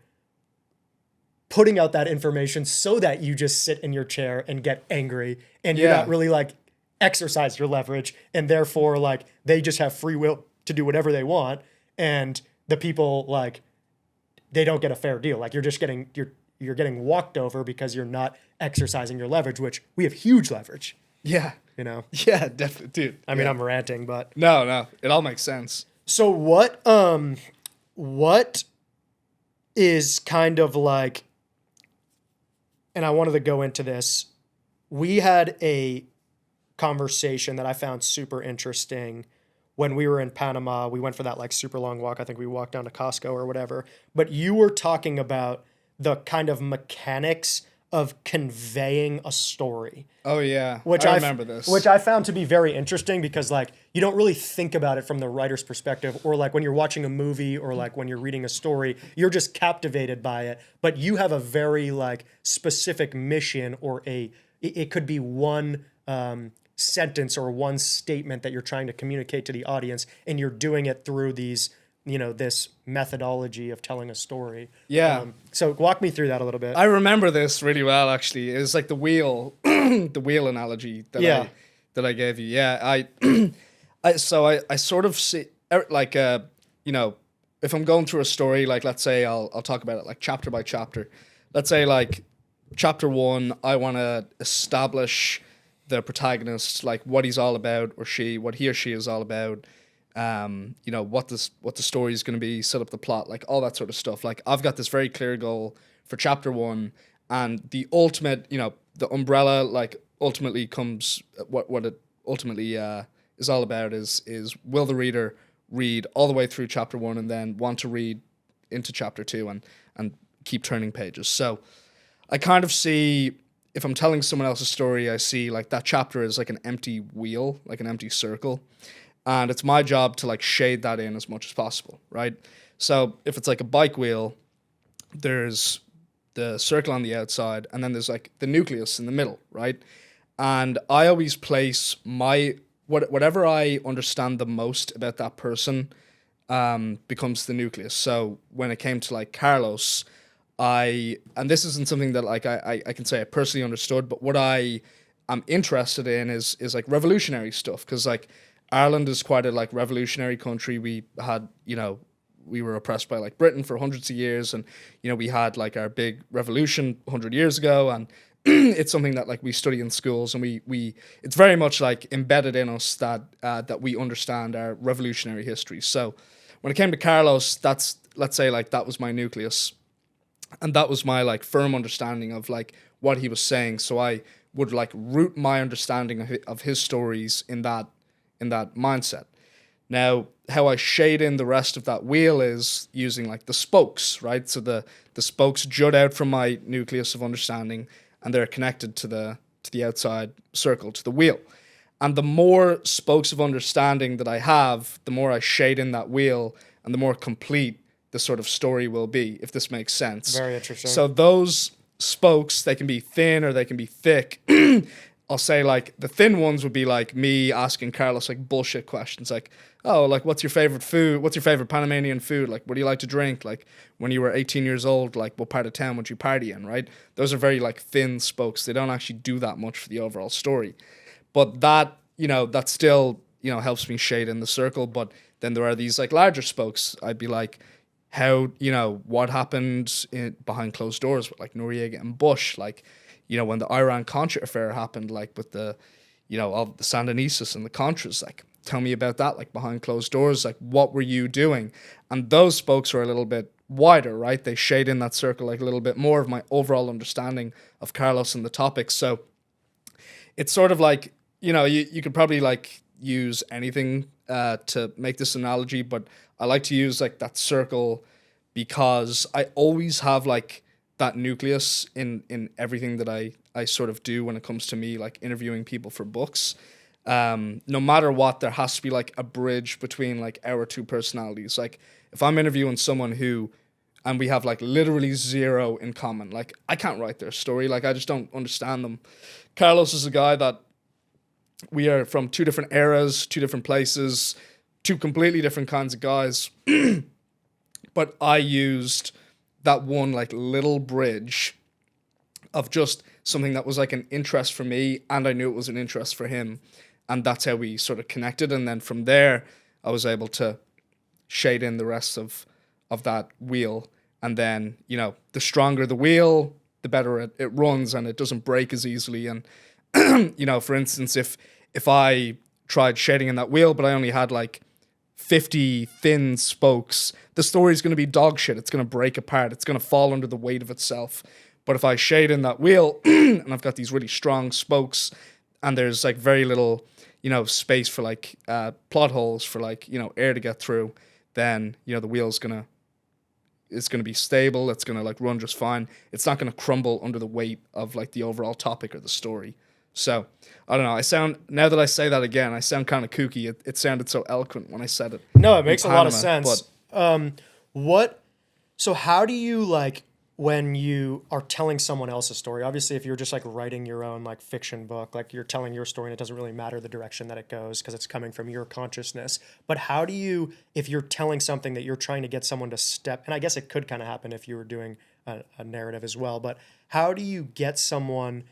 putting out that information so that you just sit in your chair and get angry and you're not really like exercise your leverage, and therefore like they just have free will to do whatever they want, and the people like they don't get a fair deal. Like you're getting walked over because you're not exercising your leverage, which we have huge leverage. Yeah. Yeah, definitely, dude. I mean, I'm ranting, but no, it all makes sense. So what is kind of like, and I wanted to go into this. We had a conversation that I found super interesting when we were in Panama. We went for that like super long walk. I think we walked down to Costco or whatever. But you were talking about the kind of mechanics of conveying a story. Oh yeah, I remember this. Which I found to be very interesting because like you don't really think about it from the writer's perspective, or like when you're watching a movie or like when you're reading a story, you're just captivated by it. But you have a very like specific mission, or it could be one sentence or one statement that you're trying to communicate to the audience, and you're doing it through these, this methodology of telling a story. Yeah. So walk me through that a little bit. I remember this really well, actually. It was like the wheel, the wheel analogy that I gave you. Yeah. I sort of see like, if I'm going through a story, like let's say I'll talk about it like chapter by chapter. Let's say like chapter 1, I want to establish the protagonist, like what he's all about, or what he or she is all about. What the story is going to be, set up the plot, like all that sort of stuff. Like I've got this very clear goal for chapter 1, and the ultimate, the umbrella, like ultimately comes what it ultimately is all about is will the reader read all the way through chapter 1 and then want to read into chapter 2 and keep turning pages. So I kind of see, if I'm telling someone else's story, I see like that chapter is like an empty wheel, like an empty circle. And it's my job to like shade that in as much as possible, right? So if it's like a bike wheel, there's the circle on the outside, and then there's like the nucleus in the middle, right? And I always place whatever I understand the most about that person becomes the nucleus. So when it came to like Carlos, and this isn't something that like I can say I personally understood, but what I am interested in is like revolutionary stuff, because like Ireland is quite a like revolutionary country. We had, we were oppressed by like Britain for hundreds of years, and we had like our big revolution 100 years ago, and it's something that like we study in schools, and we it's very much like embedded in us that we understand our revolutionary history. So when it came to Carlos, let's say like that was my nucleus. And that was my like firm understanding of like what he was saying. So I would like root my understanding of his stories in that mindset. Now, how I shade in the rest of that wheel is using like the spokes, right? So the spokes jut out from my nucleus of understanding, and they're connected to the outside circle, to the wheel. And the more spokes of understanding that I have, the more I shade in that wheel, and the more complete the sort of story will be, if this makes sense. Very interesting. So those spokes, they can be thin or they can be thick. I'll say like the thin ones would be like me asking Carlos like bullshit questions, like, oh, like what's your favorite food? What's your favorite Panamanian food? Like, what do you like to drink? Like, when you were 18 years old, like what part of town would you party in, right? Those are very like thin spokes. They don't actually do that much for the overall story. But that, that still, helps me shade in the circle. But then there are these like larger spokes. I'd be like, how, what happened behind closed doors with like Noriega and Bush, like, when the Iran-Contra affair happened, like with the, all the Sandinistas and the Contras, like, tell me about that, like, behind closed doors, like, what were you doing? And those spokes are a little bit wider, right? They shade in that circle, like, a little bit more of my overall understanding of Carlos and the topics. So it's sort of like, you could probably, like, use anything to make this analogy, but I like to use, like, that circle because I always have, like, that nucleus in everything that I sort of do when it comes to me, like, interviewing people for books. No matter what, there has to be, like, a bridge between, like, our two personalities. Like, if I'm interviewing someone and we have, like, literally zero in common, like, I can't write their story, like, I just don't understand them. Carlos is a guy that we are from two different eras, two different places, two completely different kinds of guys. But I used that one, like, little bridge of just something that was, like, an interest for me, and I knew it was an interest for him. And that's how we sort of connected. And then from there, I was able to shade in the rest of that wheel. And then, the stronger the wheel, the better it runs and it doesn't break as easily. And, for instance, if I tried shading in that wheel, but I only had, like, 50 thin spokes, the story's going to be dog shit. It's going to break apart. It's going to fall under the weight of itself. But if I shade in that wheel and I've got these really strong spokes and there's, like, very little, space for, like, plot holes for, like, air to get through, then, the wheel's it's going to be stable. It's going to, like, run just fine. It's not going to crumble under the weight of, like, the overall topic or the story. So, I don't know. Now that I say that again, I sound kind of kooky. It sounded so eloquent when I said it. No, it makes a lot of sense. So how do you, like, when you are telling someone else's story, obviously if you're just, like, writing your own, like, fiction book, like, you're telling your story and it doesn't really matter the direction that it goes because it's coming from your consciousness. But how do you, if you're telling something that you're trying to get someone to step, and I guess it could kind of happen if you were doing a narrative as well, but how do you get someone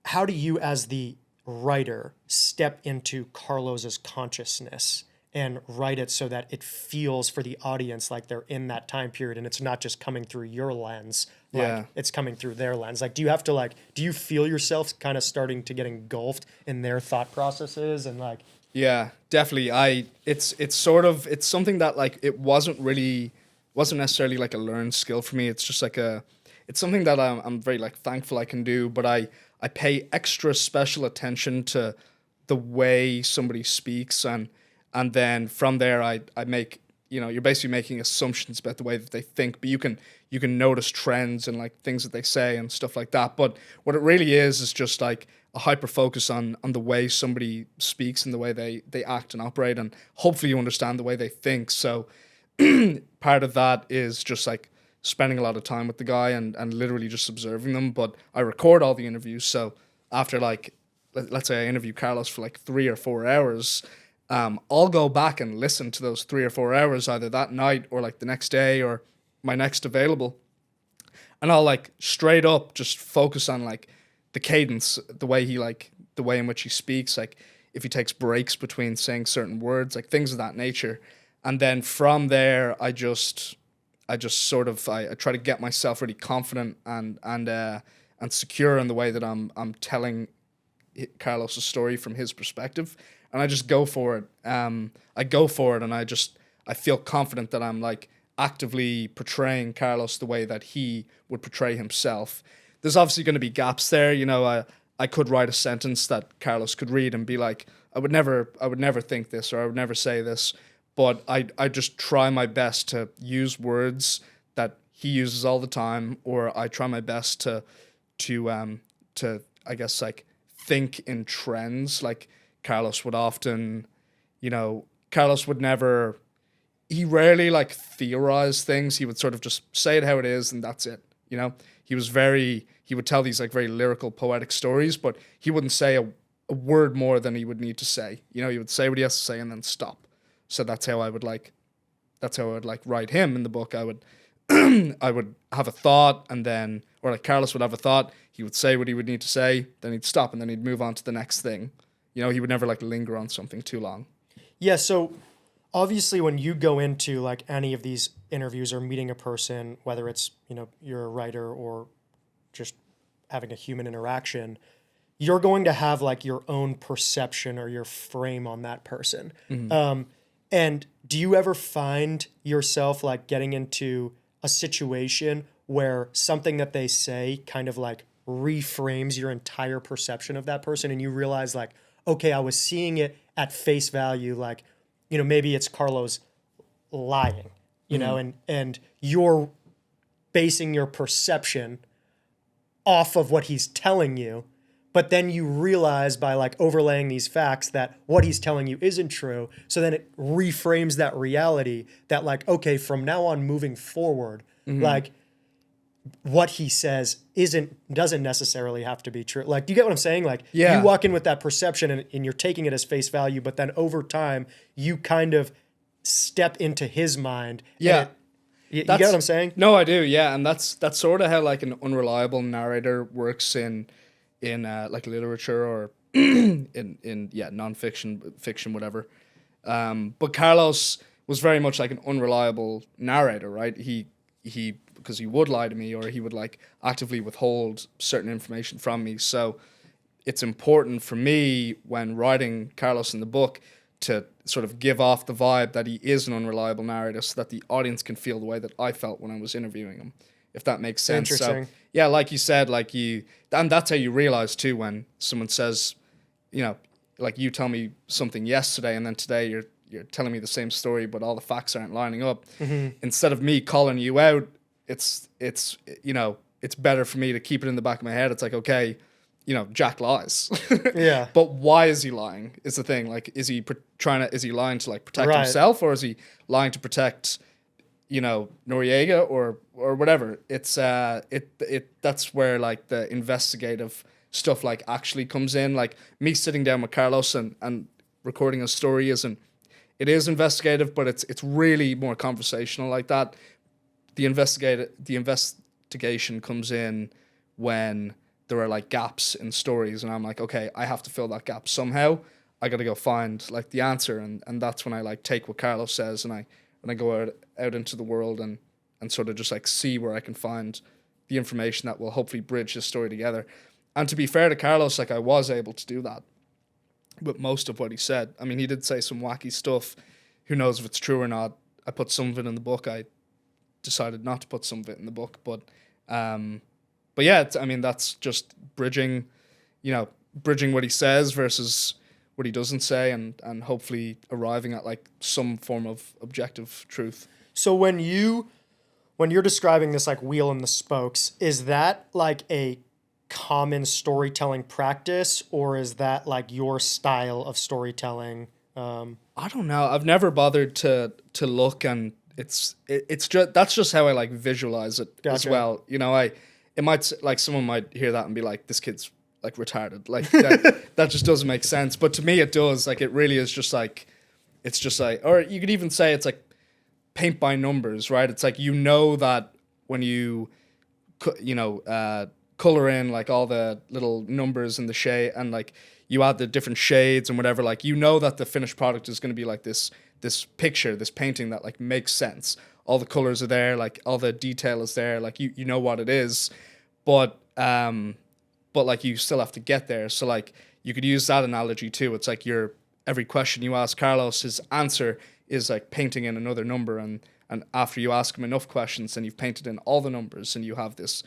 how do you as the writer step into Carlos's consciousness and write it so that it feels for the audience like they're in that time period and it's not just coming through your lens, like it's coming through their lens? Like, do you feel yourself kind of starting to get engulfed in their thought processes and, like? Yeah, definitely. It's something that, like, it wasn't necessarily, like, a learned skill for me. It's just like it's something that I'm very, like, thankful I can do, but I pay extra special attention to the way somebody speaks, and then from there I make, you're basically making assumptions about the way that they think, but you can notice trends and, like, things that they say and stuff like that. But what it really is just, like, a hyper focus on the way somebody speaks and the way they act and operate, and hopefully you understand the way they think. So part of that is just, like, spending a lot of time with the guy and literally just observing them. But I record all the interviews, so after, like, let's say I interview Carlos for, like, 3 or 4 hours, I'll go back and listen to those 3 or 4 hours either that night or, like, the next day or my next available, and I'll, like, straight up just focus on, like, the cadence, the way in which he speaks, like, if he takes breaks between saying certain words, like, things of that nature. And then from there I try to get myself really confident and secure in the way that I'm telling Carlos's story from his perspective, and I just go for it. I go for it, and I feel confident that I'm, like, actively portraying Carlos the way that he would portray himself. There's obviously going to be gaps there. I could write a sentence that Carlos could read and be like, I would never think this, or I would never say this. But I just try my best to use words that he uses all the time, or I try my best to I guess, like, think in trends. Like, Carlos would often, he rarely, like, theorize things. He would sort of just say it how it is and that's it. He would tell these, like, very lyrical, poetic stories, but he wouldn't say a word more than he would need to say. He would say what he has to say and then stop. So that's how I would write him in the book. I would I would have a thought, and then, or, like, Carlos would have a thought, he would say what he would need to say, then he'd stop, and then he'd move on to the next thing. He would never, like, linger on something too long. Yeah, so obviously when you go into, like, any of these interviews or meeting a person, whether it's, you're a writer or just having a human interaction, you're going to have like your own perception or your frame on that person. And do you ever find yourself like getting into a situation where something that they say kind of like reframes your entire perception of that person, and you realize like, okay, I was seeing it at face value, like, you know, maybe it's Carlos lying, you know, and you're basing your perception off of what he's telling you, but then you realize by like overlaying these facts that what he's telling you isn't true. So then it reframes that reality that like, okay, from now on moving forward, like what he says doesn't necessarily have to be true. Like, do you get what I'm saying? Like you walk in with that perception and you're taking it as face value, but then over time you kind of step into his mind. Yeah. You get what I'm saying? No, I do. Yeah. And that's sort of how like an unreliable narrator works in like literature or in nonfiction, fiction, whatever. But Carlos was very much like an unreliable narrator, right? He because he would lie to me, or he would like actively withhold certain information from me. So it's important for me when writing Carlos in the book to sort of give off the vibe that he is an unreliable narrator, so that the audience can feel the way that I felt when I was interviewing him, if that makes sense. Interesting. So yeah, like you said, and that's how you realize too when someone says, you know, like you tell me something yesterday and then today you're telling me the same story, but all the facts aren't lining up. Instead of me calling you out, it's you know, it's better for me to keep it in the back of my head. It's like, okay, you know, Jack lies. Yeah. But why is he lying is the thing. Like, is he lying to like protect himself, or is he lying to protect, you know, Noriega or whatever? It's that's where like the investigative stuff like actually comes in. Like me sitting down with Carlos and recording a story it is investigative, but it's really more conversational like that. The investigation comes in when there are like gaps in stories, and I'm like, okay, I have to fill that gap somehow. I got to go find like the answer, and that's when I like take what Carlos says and I go out into the world and sort of just like see where I can find the information that will hopefully bridge this story together. And to be fair to Carlos, like I was able to do that with most of what he said. I mean, he did say some wacky stuff. Who knows if it's true or not? I put some of it in the book. I decided not to put some of it in the book, but yeah, I mean, that's just bridging what he says versus what he doesn't say, and hopefully arriving at like some form of objective truth. So when you're describing this like wheel and the spokes, is that like a common storytelling practice, or is that like your style of storytelling? I don't know. I've never bothered to look, and it's just that's just how I like visualize it as well. You know, it might like someone might hear that and be like, this kid's like retarded. Like that just doesn't make sense. But to me, it does. Like it really is just like, it's just like, or you could even say it's like paint by numbers, right? It's like, you know, that when you color in like all the little numbers and the shade, and like you add the different shades and whatever, like, you know that the finished product is going to be like this picture, this painting that like makes sense. All the colors are there, like all the detail is there, like you know what it is, but like you still have to get there. So like you could use that analogy too. It's like every question you ask Carlos, his answer is like painting in another number, and after you ask him enough questions, then you've painted in all the numbers, and you have this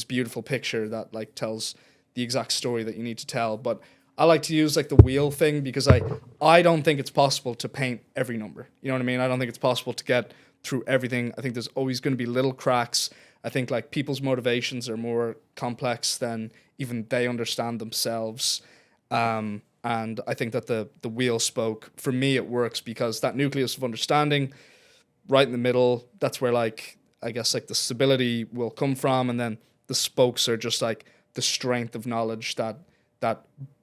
beautiful picture that like tells the exact story that you need to tell. But I like to use like the wheel thing because I don't think it's possible to paint every number. You know what I mean? I don't think it's possible to get through everything. I think there's always going to be little cracks. I think like people's motivations are more complex than even they understand themselves. And I think that the wheel spoke, for me, it works because that nucleus of understanding right in the middle, that's where like, I guess like the stability will come from. And then the spokes are just like the strength of knowledge that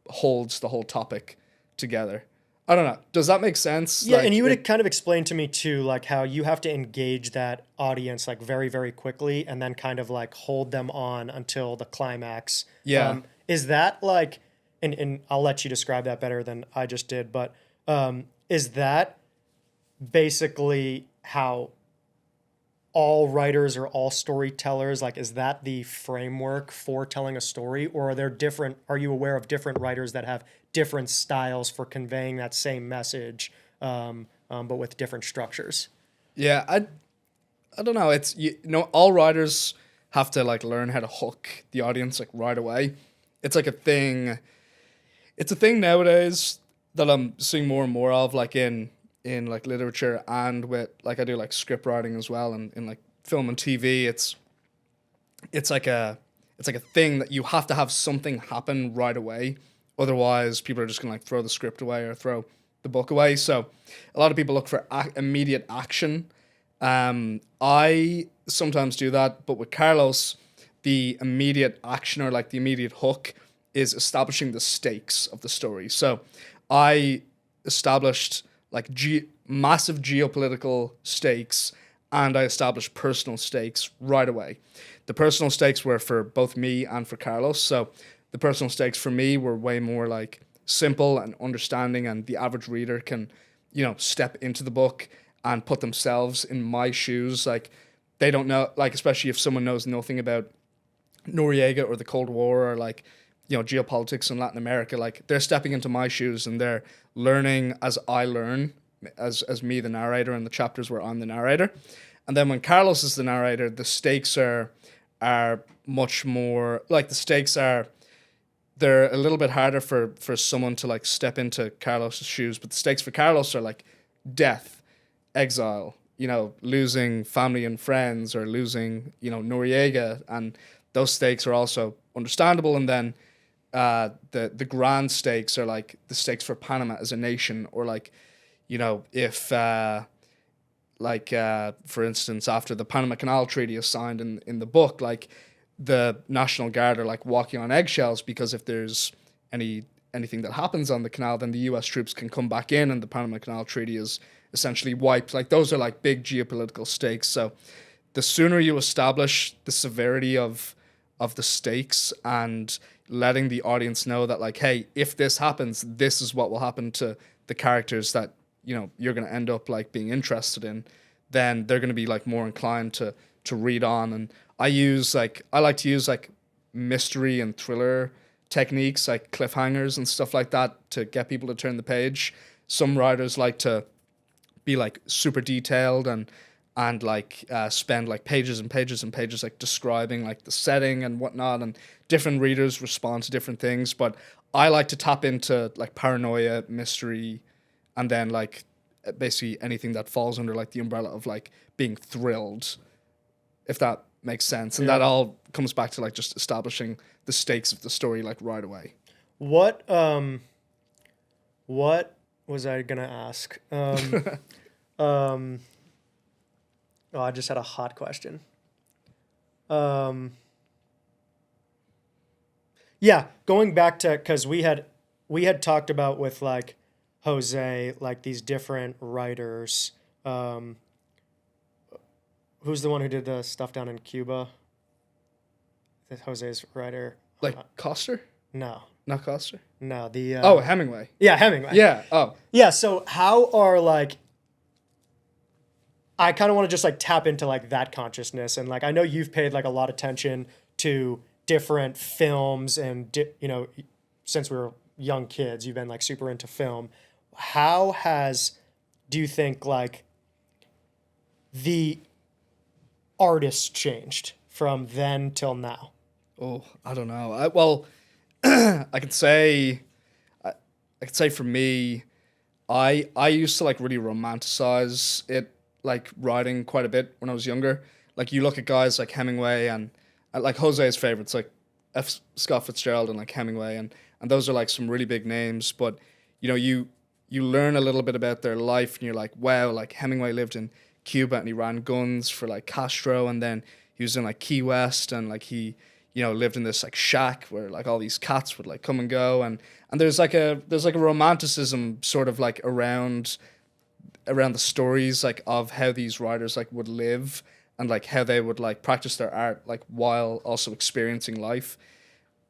holds the whole topic together. I don't know. Does that make sense? Yeah, like, and you would kind of explain to me too, like how you have to engage that audience like very, very quickly, and then kind of like hold them on until the climax. Yeah. Is that like, and I'll let you describe that better than I just did, but is that basically how all writers or all storytellers, like, is that the framework for telling a story, or are you aware of different writers that have different styles for conveying that same message, but with different structures? Yeah, I don't know. It's all writers have to like learn how to hook the audience like right away. It's like a thing. It's a thing nowadays that I'm seeing more and more of, like in like literature, and with like I do like script writing as well, and in like film and TV. It's like a thing that you have to have something happen right away, otherwise people are just gonna like throw the script away or throw the book away. So a lot of people look for immediate action. I sometimes do that, but with Carlos, the immediate action, or like the immediate hook, is establishing the stakes of the story. So I established like massive geopolitical stakes, and I established personal stakes right away. The personal stakes were for both me and for Carlos. So the personal stakes for me were way more like simple and understanding, and the average reader can, step into the book and put themselves in my shoes. Like, they don't know, like, especially if someone knows nothing about Noriega or the Cold War, or like, geopolitics in Latin America, like, they're stepping into my shoes and they're learning as I learn, as me, the narrator, and the chapters where I'm the narrator. And then when Carlos is the narrator, the stakes are much more, like, they're a little bit harder for someone to like step into Carlos's shoes, but the stakes for Carlos are like death, exile, losing family and friends, or losing, Noriega, and those stakes are also understandable. And then the grand stakes are like the stakes for Panama as a nation, or like, if for instance, after the Panama Canal Treaty is signed in the book, like, the National Guard are like walking on eggshells, because if there's anything that happens on the canal, then the US troops can come back in, and the Panama Canal Treaty is essentially wiped. Like, those are like big geopolitical stakes. So the sooner you establish the severity of the stakes, and letting the audience know that, like, hey, if this happens, this is what will happen to the characters that you're going to end up like being interested in, then they're going to be like more inclined to read on. And I like to use like mystery and thriller techniques, like cliffhangers and stuff like that, to get people to turn the page. Some writers like to be like super detailed and like spend like pages and pages and pages like describing like the setting and whatnot, and different readers respond to different things. But I like to tap into like paranoia, mystery, and then like basically anything that falls under like the umbrella of like being thrilled, if that makes sense. And that all comes back to like just establishing the stakes of the story like right away. What was I gonna ask? Oh, I just had a hot question. Yeah, going back to, because we had talked about with like Jose, like these different writers. Who's the one who did the stuff down in Cuba? Jose's writer. Like Coster? No. Not Coster? No, Hemingway. Yeah, Hemingway. Yeah. Oh. Yeah, so how are like, I kind of want to just like tap into like that consciousness, and like I know you've paid like a lot of attention to different films, and since we were young kids, you've been like super into film. Do you think like the artist changed from then till now? Oh, I don't know. I could say for me, I used to like really romanticize it, like writing quite a bit when I was younger. Like, you look at guys like Hemingway and like Jose's favorites, like F. Scott Fitzgerald and like Hemingway, and those are like some really big names. But you learn a little bit about their life, and you're like, wow, like Hemingway lived in Cuba and he ran guns for like Castro, and then he was in like Key West, and like he lived in this like shack where like all these cats would like come and go, and there's like a romanticism sort of like around the stories like of how these writers like would live, and like how they would like practice their art like while also experiencing life.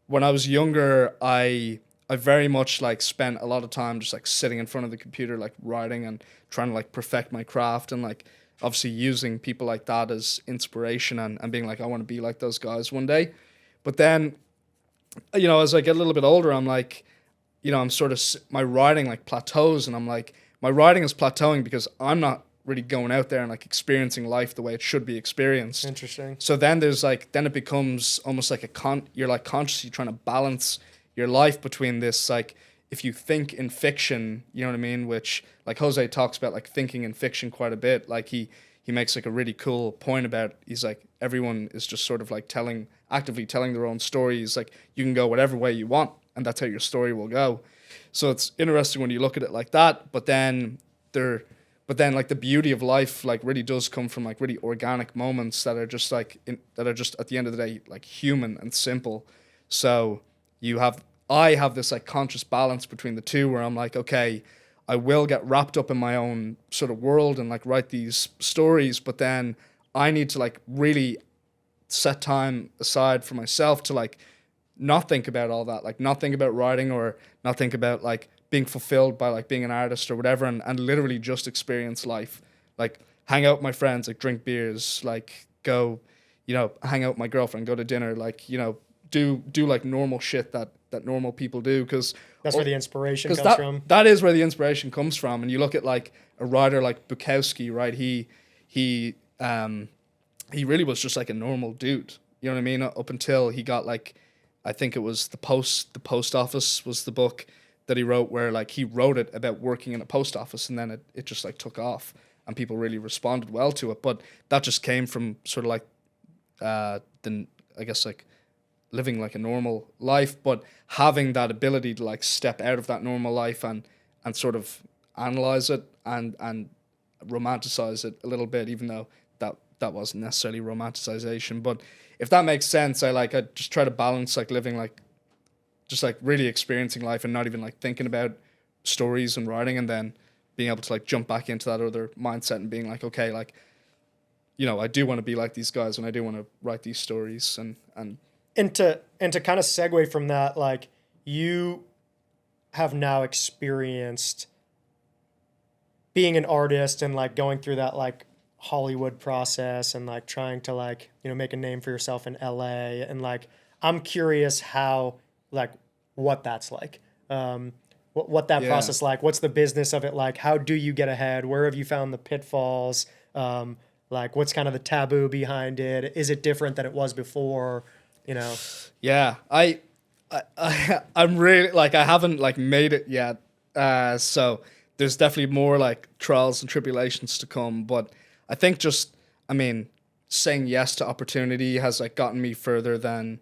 When I was younger, I very much like spent a lot of time just like sitting in front of the computer, like writing and trying to like perfect my craft, and like obviously using people like that as inspiration and being like, I want to be like those guys one day. But then, as I get a little bit older, I'm like, I'm sort of, my writing like plateaus, and I'm like, my writing is plateauing because I'm not really going out there and like experiencing life the way it should be experienced. Interesting. So then then it becomes almost like you're like consciously trying to balance your life between this, like, if you think in fiction, you know what I mean? Which, like, Jose talks about like thinking in fiction quite a bit. Like he makes like a really cool point about, he's like, everyone is just sort of like actively telling their own stories. Like, you can go whatever way you want, and that's how your story will go. So it's interesting when you look at it like that. But then like the beauty of life like really does come from like really organic moments that are just like that are just at the end of the day like human and simple. So I have this like conscious balance between the two, where I'm like, okay, I will get wrapped up in my own sort of world and like write these stories, but then I need to like really set time aside for myself to like not think about all that, like not think about writing or not think about like being fulfilled by like being an artist or whatever, and literally just experience life, like hang out with my friends, like drink beers, like go, hang out with my girlfriend, go to dinner, like, do like normal shit that normal people do, because that's where the inspiration comes from. That is where the inspiration comes from. And you look at like a writer like Bukowski, right? He really was just like a normal dude. You know what I mean? Up until he got like, I think it was the post office was the book that he wrote, where like he wrote it about working in a post office, and then it just like took off and people really responded well to it. But that just came from sort of like I guess like living like a normal life, but having that ability to like step out of that normal life and sort of analyze it and romanticize it a little bit, even though that wasn't necessarily romanticization. But if that makes sense, I just try to balance like living like just like really experiencing life and not even like thinking about stories and writing, and then being able to like jump back into that other mindset and being like, okay, like, I do want to be like these guys and I do want to write these stories and to kind of segue from that, like, you have now experienced being an artist and like going through that like Hollywood process and like trying to like, make a name for yourself in LA, and like I'm curious how, like, what that's like, what that process like, what's the business of it like, how do you get ahead, where have you found the pitfalls, like what's kind of the taboo behind it, is it different than it was before? Yeah, I'm really like, I haven't like made it yet, so there's definitely more like trials and tribulations to come. But I think saying yes to opportunity has like gotten me further than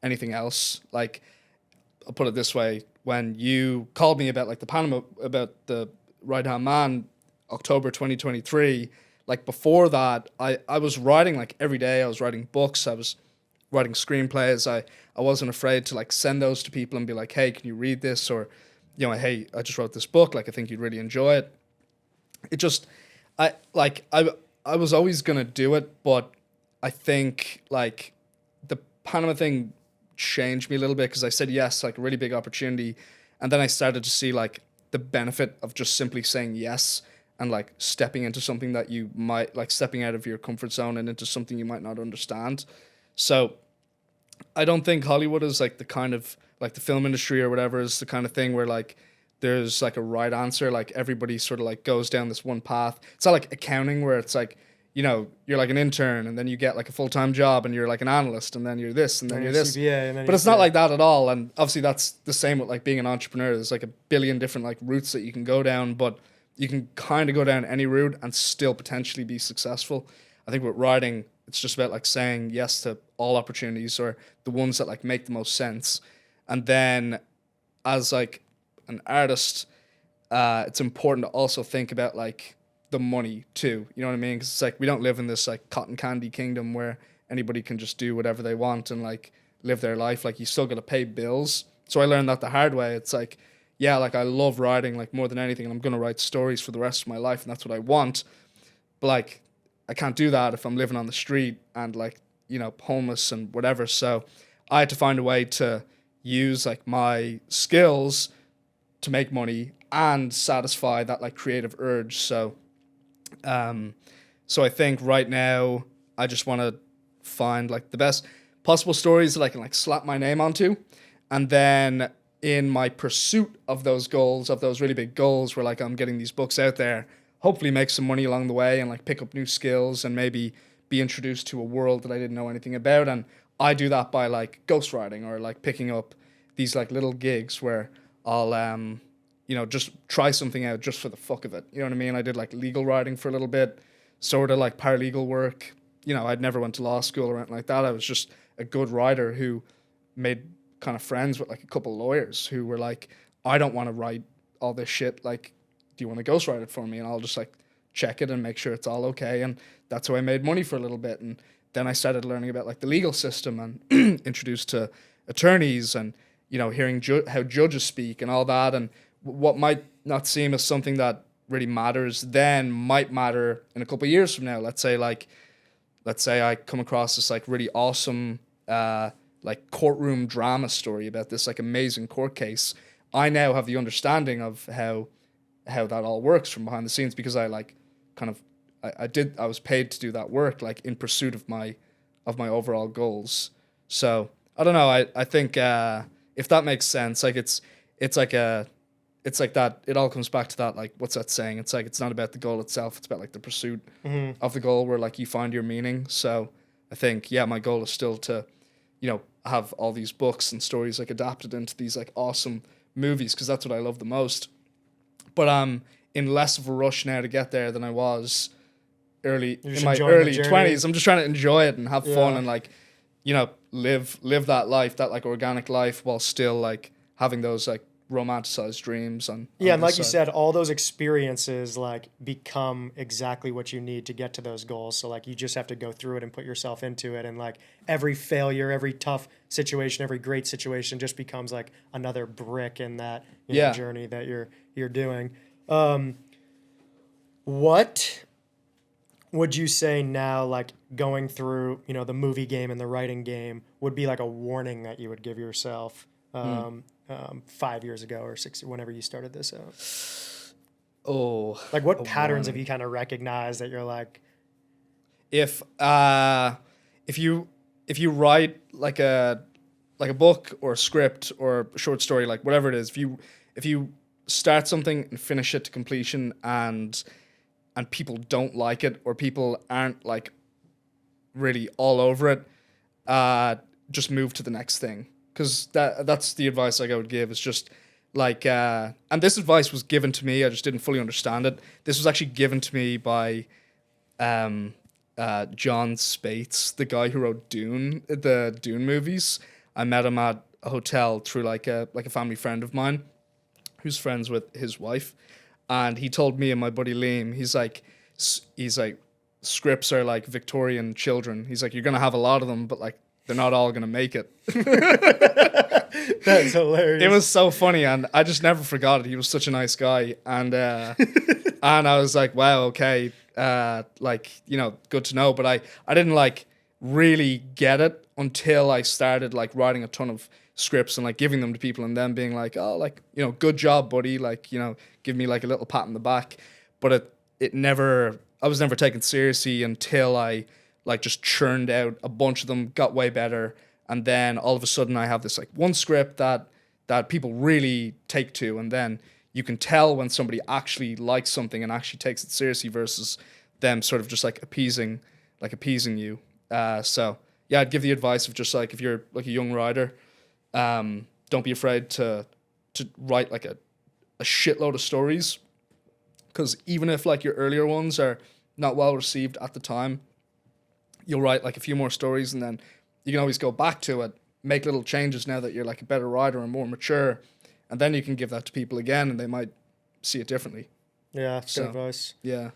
anything else. Like, I'll put it this way: when you called me about like the Panama, about the Right Hand Man, October 2023, like before that, I was writing like every day. I was writing books. I was writing screenplays. I wasn't afraid to like send those to people and be like, hey, can you read this? Or, hey, I just wrote this book. Like, I think you'd really enjoy it. It just, I was always going to do it, but I think like the Panama thing changed me a little bit, because I said yes, like a really big opportunity. And then I started to see like the benefit of just simply saying yes and like stepping into something that you might like, stepping out of your comfort zone and into something you might not understand. So I don't think Hollywood is like the kind of like the film industry or whatever is the kind of thing where like there's like a right answer. Like everybody sort of like goes down this one path. It's not like accounting where it's like, you're like an intern and then you get like a full-time job and you're like an analyst and then you're this and then you're this. CPA, and then but it's not like that at all. And obviously that's the same with like being an entrepreneur. There's like a billion different like routes that you can go down, but you can kind of go down any route and still potentially be successful. I think with writing, it's just about like saying yes to all opportunities, or the ones that like make the most sense. And then as like an artist, it's important to also think about like the money too. You know what I mean? Because it's like we don't live in this like cotton candy kingdom where anybody can just do whatever they want and like live their life. Like, you still got to pay bills. So I learned that the hard way. It's like, yeah, like I love writing like more than anything, and I'm going to write stories for the rest of my life, and that's what I want. But like, I can't do that if I'm living on the street and like, homeless and whatever. So I had to find a way to use like my skills to make money and satisfy that like creative urge. So So I think right now I just want to find like the best possible stories that I can like slap my name onto, and then in my pursuit of those goals, of those really big goals, where like I'm getting these books out there, hopefully make some money along the way and like pick up new skills and maybe be introduced to a world that I didn't know anything about. And I do that by like ghostwriting or like picking up these like little gigs where I'll just try something out just for the fuck of it. You know what I mean? I did like legal writing for a little bit, sort of like paralegal work. I'd never went to law school or anything like that. I was just a good writer who made kind of friends with like a couple of lawyers who were like, I don't want to write all this shit. Like, do you want to ghostwrite it for me? And I'll just like check it and make sure it's all okay. And that's how I made money for a little bit. And then I started learning about like the legal system and introduced to attorneys and, hearing how judges speak and all that. And what might not seem as something that really matters then might matter in a couple of years from now. Let's say I come across this like really awesome like courtroom drama story about this like amazing court case. I now have the understanding of how that all works from behind the scenes because I like kind of I was paid to do that work like in pursuit of my overall goals. So I don't know. I think if that makes sense, like it's like that. It all comes back to that. Like, what's that saying? It's like, it's not about the goal itself. It's about like the pursuit of the goal where like you find your meaning. So I think, yeah, my goal is still to, have all these books and stories like adapted into these like awesome movies. Cause that's what I love the most. But I'm in less of a rush now to get there than I was in my early 20s. I'm just trying to enjoy it and have fun and like, live that life, that like organic life while still like having those like romanticized dreams and like you said, all those experiences like become exactly what you need to get to those goals. So like you just have to go through it and put yourself into it, and like every failure, every tough situation, every great situation just becomes like another brick in that journey that you're doing. What would you say now, like going through the movie game and the writing game, would be like a warning that you would give yourself 5 years ago or 6, whenever you started this out? Oh, like what patterns have you kind of recognized that you're like, if you write like a book or a script or a short story, like whatever it is, if you start something and finish it to completion and people don't like it or people aren't like really all over it, just move to the next thing. Because that's the advice like I would give. Is just like, and this advice was given to me. I just didn't fully understand it. This was actually given to me by John Spates, the guy who wrote Dune, the Dune movies. I met him at a hotel through like a family friend of mine, who's friends with his wife, and he told me and my buddy Liam, he's like, scripts are like Victorian children. He's like, you're gonna have a lot of them, but like, they're not all going to make it. That's hilarious. It was so funny, and I just never forgot it. He was such a nice guy. And and I was like, wow, okay, good to know. But I didn't like really get it until I started like writing a ton of scripts and like giving them to people and them being like, oh, like, good job, buddy. Like, give me like a little pat on the back. But I was never taken seriously until I like just churned out a bunch of them, got way better, and then all of a sudden I have this like one script that people really take to, and then you can tell when somebody actually likes something and actually takes it seriously versus them sort of just like appeasing you. So yeah, I'd give the advice of just like, if you're like a young writer, don't be afraid to write like a shitload of stories, because even if like your earlier ones are not well received at the time, you'll write like a few more stories and then you can always go back to it, make little changes now that you're like a better writer and more mature, and then you can give that to people again and they might see it differently. Yeah, good advice. Yeah.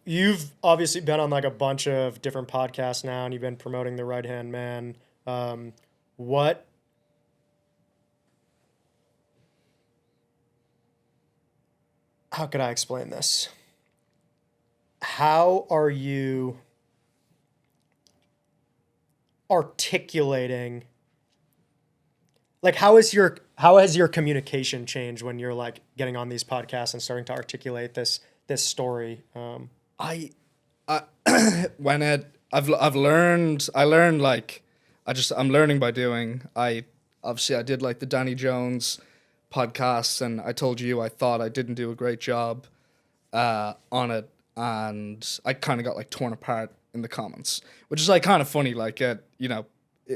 You've obviously been on like a bunch of different podcasts now, and you've been promoting The Right Hand Man. How could I explain this? How are you articulating, like how has your communication changed when you're like getting on these podcasts and starting to articulate this story? I've learned. I learned like I'm learning by doing. I did like the Danny Jones podcasts, and I told you I thought I didn't do a great job on it, and I kind of got like torn apart in the comments, which is like kind of funny. Like I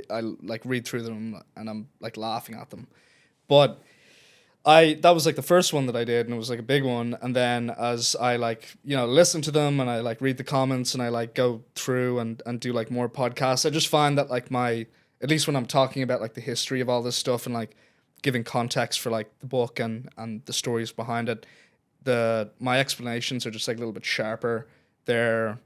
like read through them and I'm like laughing at them, but that was like the first one that I did, and it was like a big one. And then as I like, listen to them and I like read the comments and I like go through and do like more podcasts, I just find that like at least when I'm talking about like the history of all this stuff and like giving context for like the book and the stories behind it, my explanations are just like a little bit sharper. They're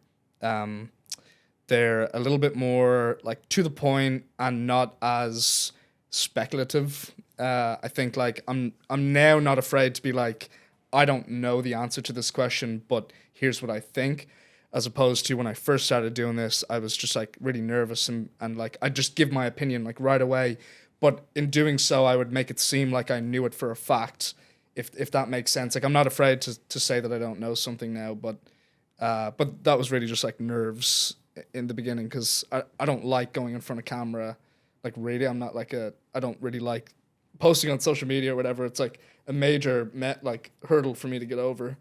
they're a little bit more like to the point and not as speculative. I think like I'm now not afraid to be like, I don't know the answer to this question, but here's what I think. As opposed to when I first started doing this, I was just like really nervous and like I'd just give my opinion like right away. But in doing so, I would make it seem like I knew it for a fact, if that makes sense. Like I'm not afraid to say that I don't know something now, but that was really just like nerves in the beginning, because I don't like going in front of camera. Like really, I'm not like I don't really like posting on social media or whatever. It's like a major hurdle for me to get over.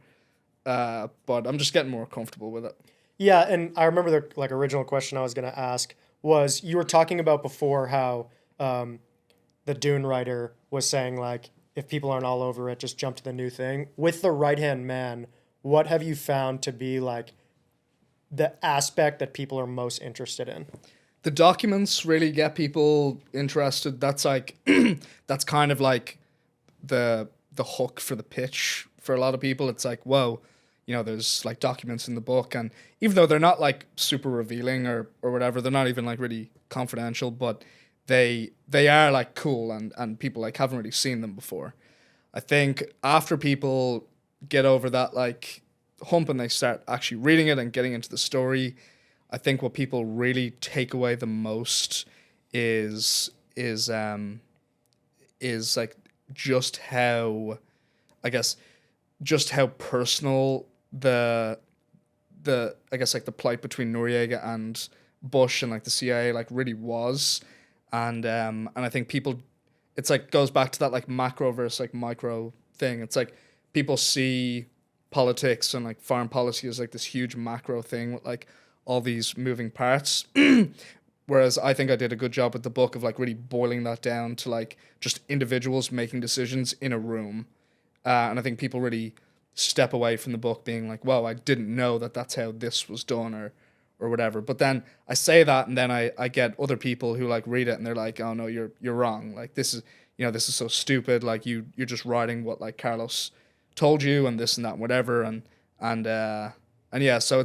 But I'm just getting more comfortable with it. Yeah, and I remember the like original question I was going to ask was, you were talking about before how the Dune writer was saying like, if people aren't all over it, just jump to the new thing. With The Right-Hand Man, what have you found to be like the aspect that people are most interested in? The documents really get people interested. That's like that's kind of like the hook for the pitch for a lot of people. It's like, whoa, there's like documents in the book, and even though they're not like super revealing or whatever, they're not even like really confidential, but they are like cool, and people like haven't really seen them before. I think after people get over that like hump and they start actually reading it and getting into the story, I think what people really take away the most is like just how, I guess, just how personal the I guess like the plight between Noriega and Bush and like the CIA like really was, and I think people, it's like goes back to that like macro versus like micro thing. It's like people see politics and like foreign policy as like this huge macro thing with like all these moving parts. Whereas I think I did a good job with the book of like really boiling that down to like just individuals making decisions in a room. And I think people really step away from the book being like, wow, I didn't know that that's how this was done or whatever. But then I say that, and then I get other people who like read it and they're like, oh no, you're wrong. Like this is, this is so stupid. Like you're just writing what like Carlos told you and this and that and whatever. And yeah, so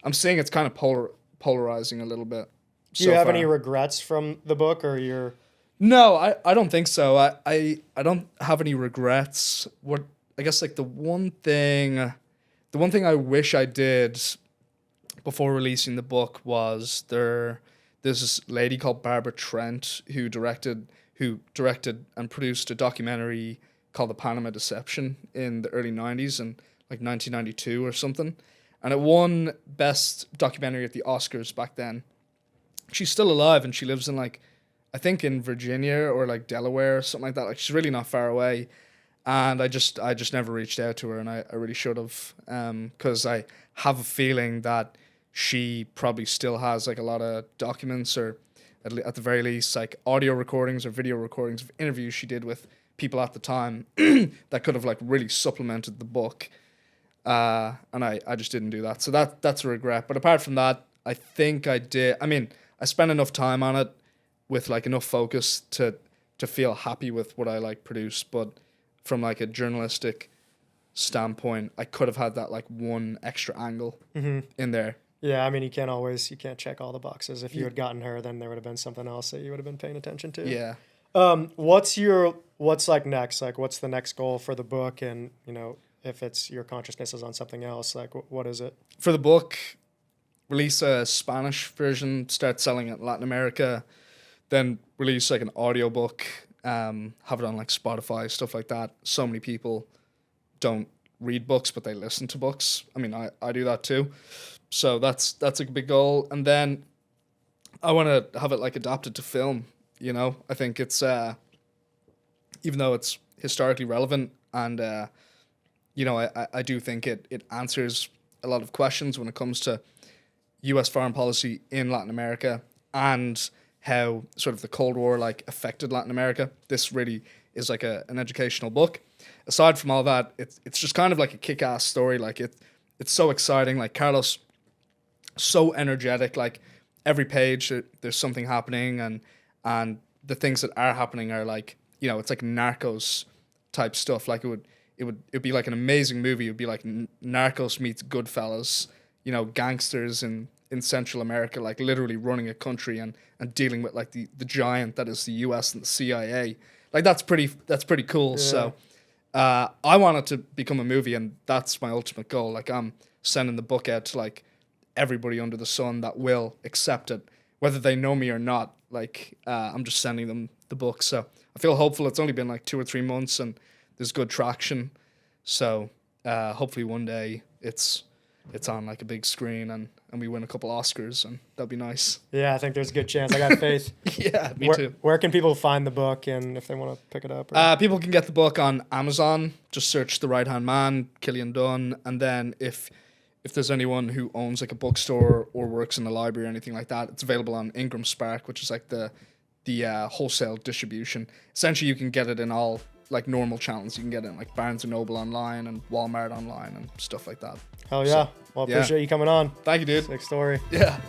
I'm seeing it's kind of polarizing a little bit. Do you have any regrets from the book, or you're? No, I don't think so. I don't have any regrets. What I guess like the one thing I wish I did before releasing the book was there's this lady called Barbara Trent who directed and produced a documentary called The Panama Deception in the early 90s and like 1992 or something. And it won Best Documentary at the Oscars back then. She's still alive and she lives in like, I think in Virginia or like Delaware or something like that. Like she's really not far away. And I just never reached out to her, and I really should have, because I have a feeling that she probably still has like a lot of documents, or at the very least like audio recordings or video recordings of interviews she did with people at the time that could have like really supplemented the book. And I just didn't do that. So that's a regret. But apart from that, I think I did. I mean, I spent enough time on it with like enough focus to feel happy with what I like produced. But from like a journalistic standpoint, I could have had that like one extra angle in there. Yeah, I mean, you can't check all the boxes. If you had gotten her, then there would have been something else that you would have been paying attention to. Yeah. What's like next? Like, what's the next goal for the book? And, if it's your consciousness is on something else, like what is it? For the book, release a Spanish version, start selling it in Latin America, then release like an audiobook, have it on like Spotify, stuff like that. So many people don't read books, but they listen to books. I mean, I do that too. So that's a big goal. And then I want to have it like adapted to film. You know, I think it's even though it's historically relevant, and you know, I do think it answers a lot of questions when it comes to U.S. foreign policy in Latin America and how sort of the Cold War like affected Latin America. This really is like an educational book. Aside from all that, it's just kind of like a kick-ass story. Like it's so exciting. Like Carlos, so energetic. Like every page there's something happening, and the things that are happening are like, you know, it's like Narcos type stuff. Like it'd be like an amazing movie. It would be like Narcos meets Goodfellas. You know, gangsters in Central America, like literally running a country and dealing with like the giant that is the US and the CIA. Like that's pretty cool. Yeah. So I want it to become a movie, and that's my ultimate goal. Like I'm sending the book out to like everybody under the sun that will accept it, whether they know me or not. Like I'm just sending them the book. So I feel hopeful. It's only been like 2 or 3 months and there's good traction. So hopefully one day it's on like a big screen and we win a couple Oscars, and that'd be nice. Yeah, I think there's a good chance. I got faith. Yeah, me too. Where can people find the book, and if they want to pick it up? People can get the book on Amazon. Just search The Right Hand Man, Cillian Dunne, and then if there's anyone who owns like a bookstore or works in a library or anything like that, it's available on Ingram Spark, which is like the wholesale distribution. Essentially, you can get it in all like normal channels. You can get it in like Barnes & Noble online and Walmart online and stuff like that. Hell yeah. So, well, I appreciate you coming on. Thank you, dude. Sick story. Yeah.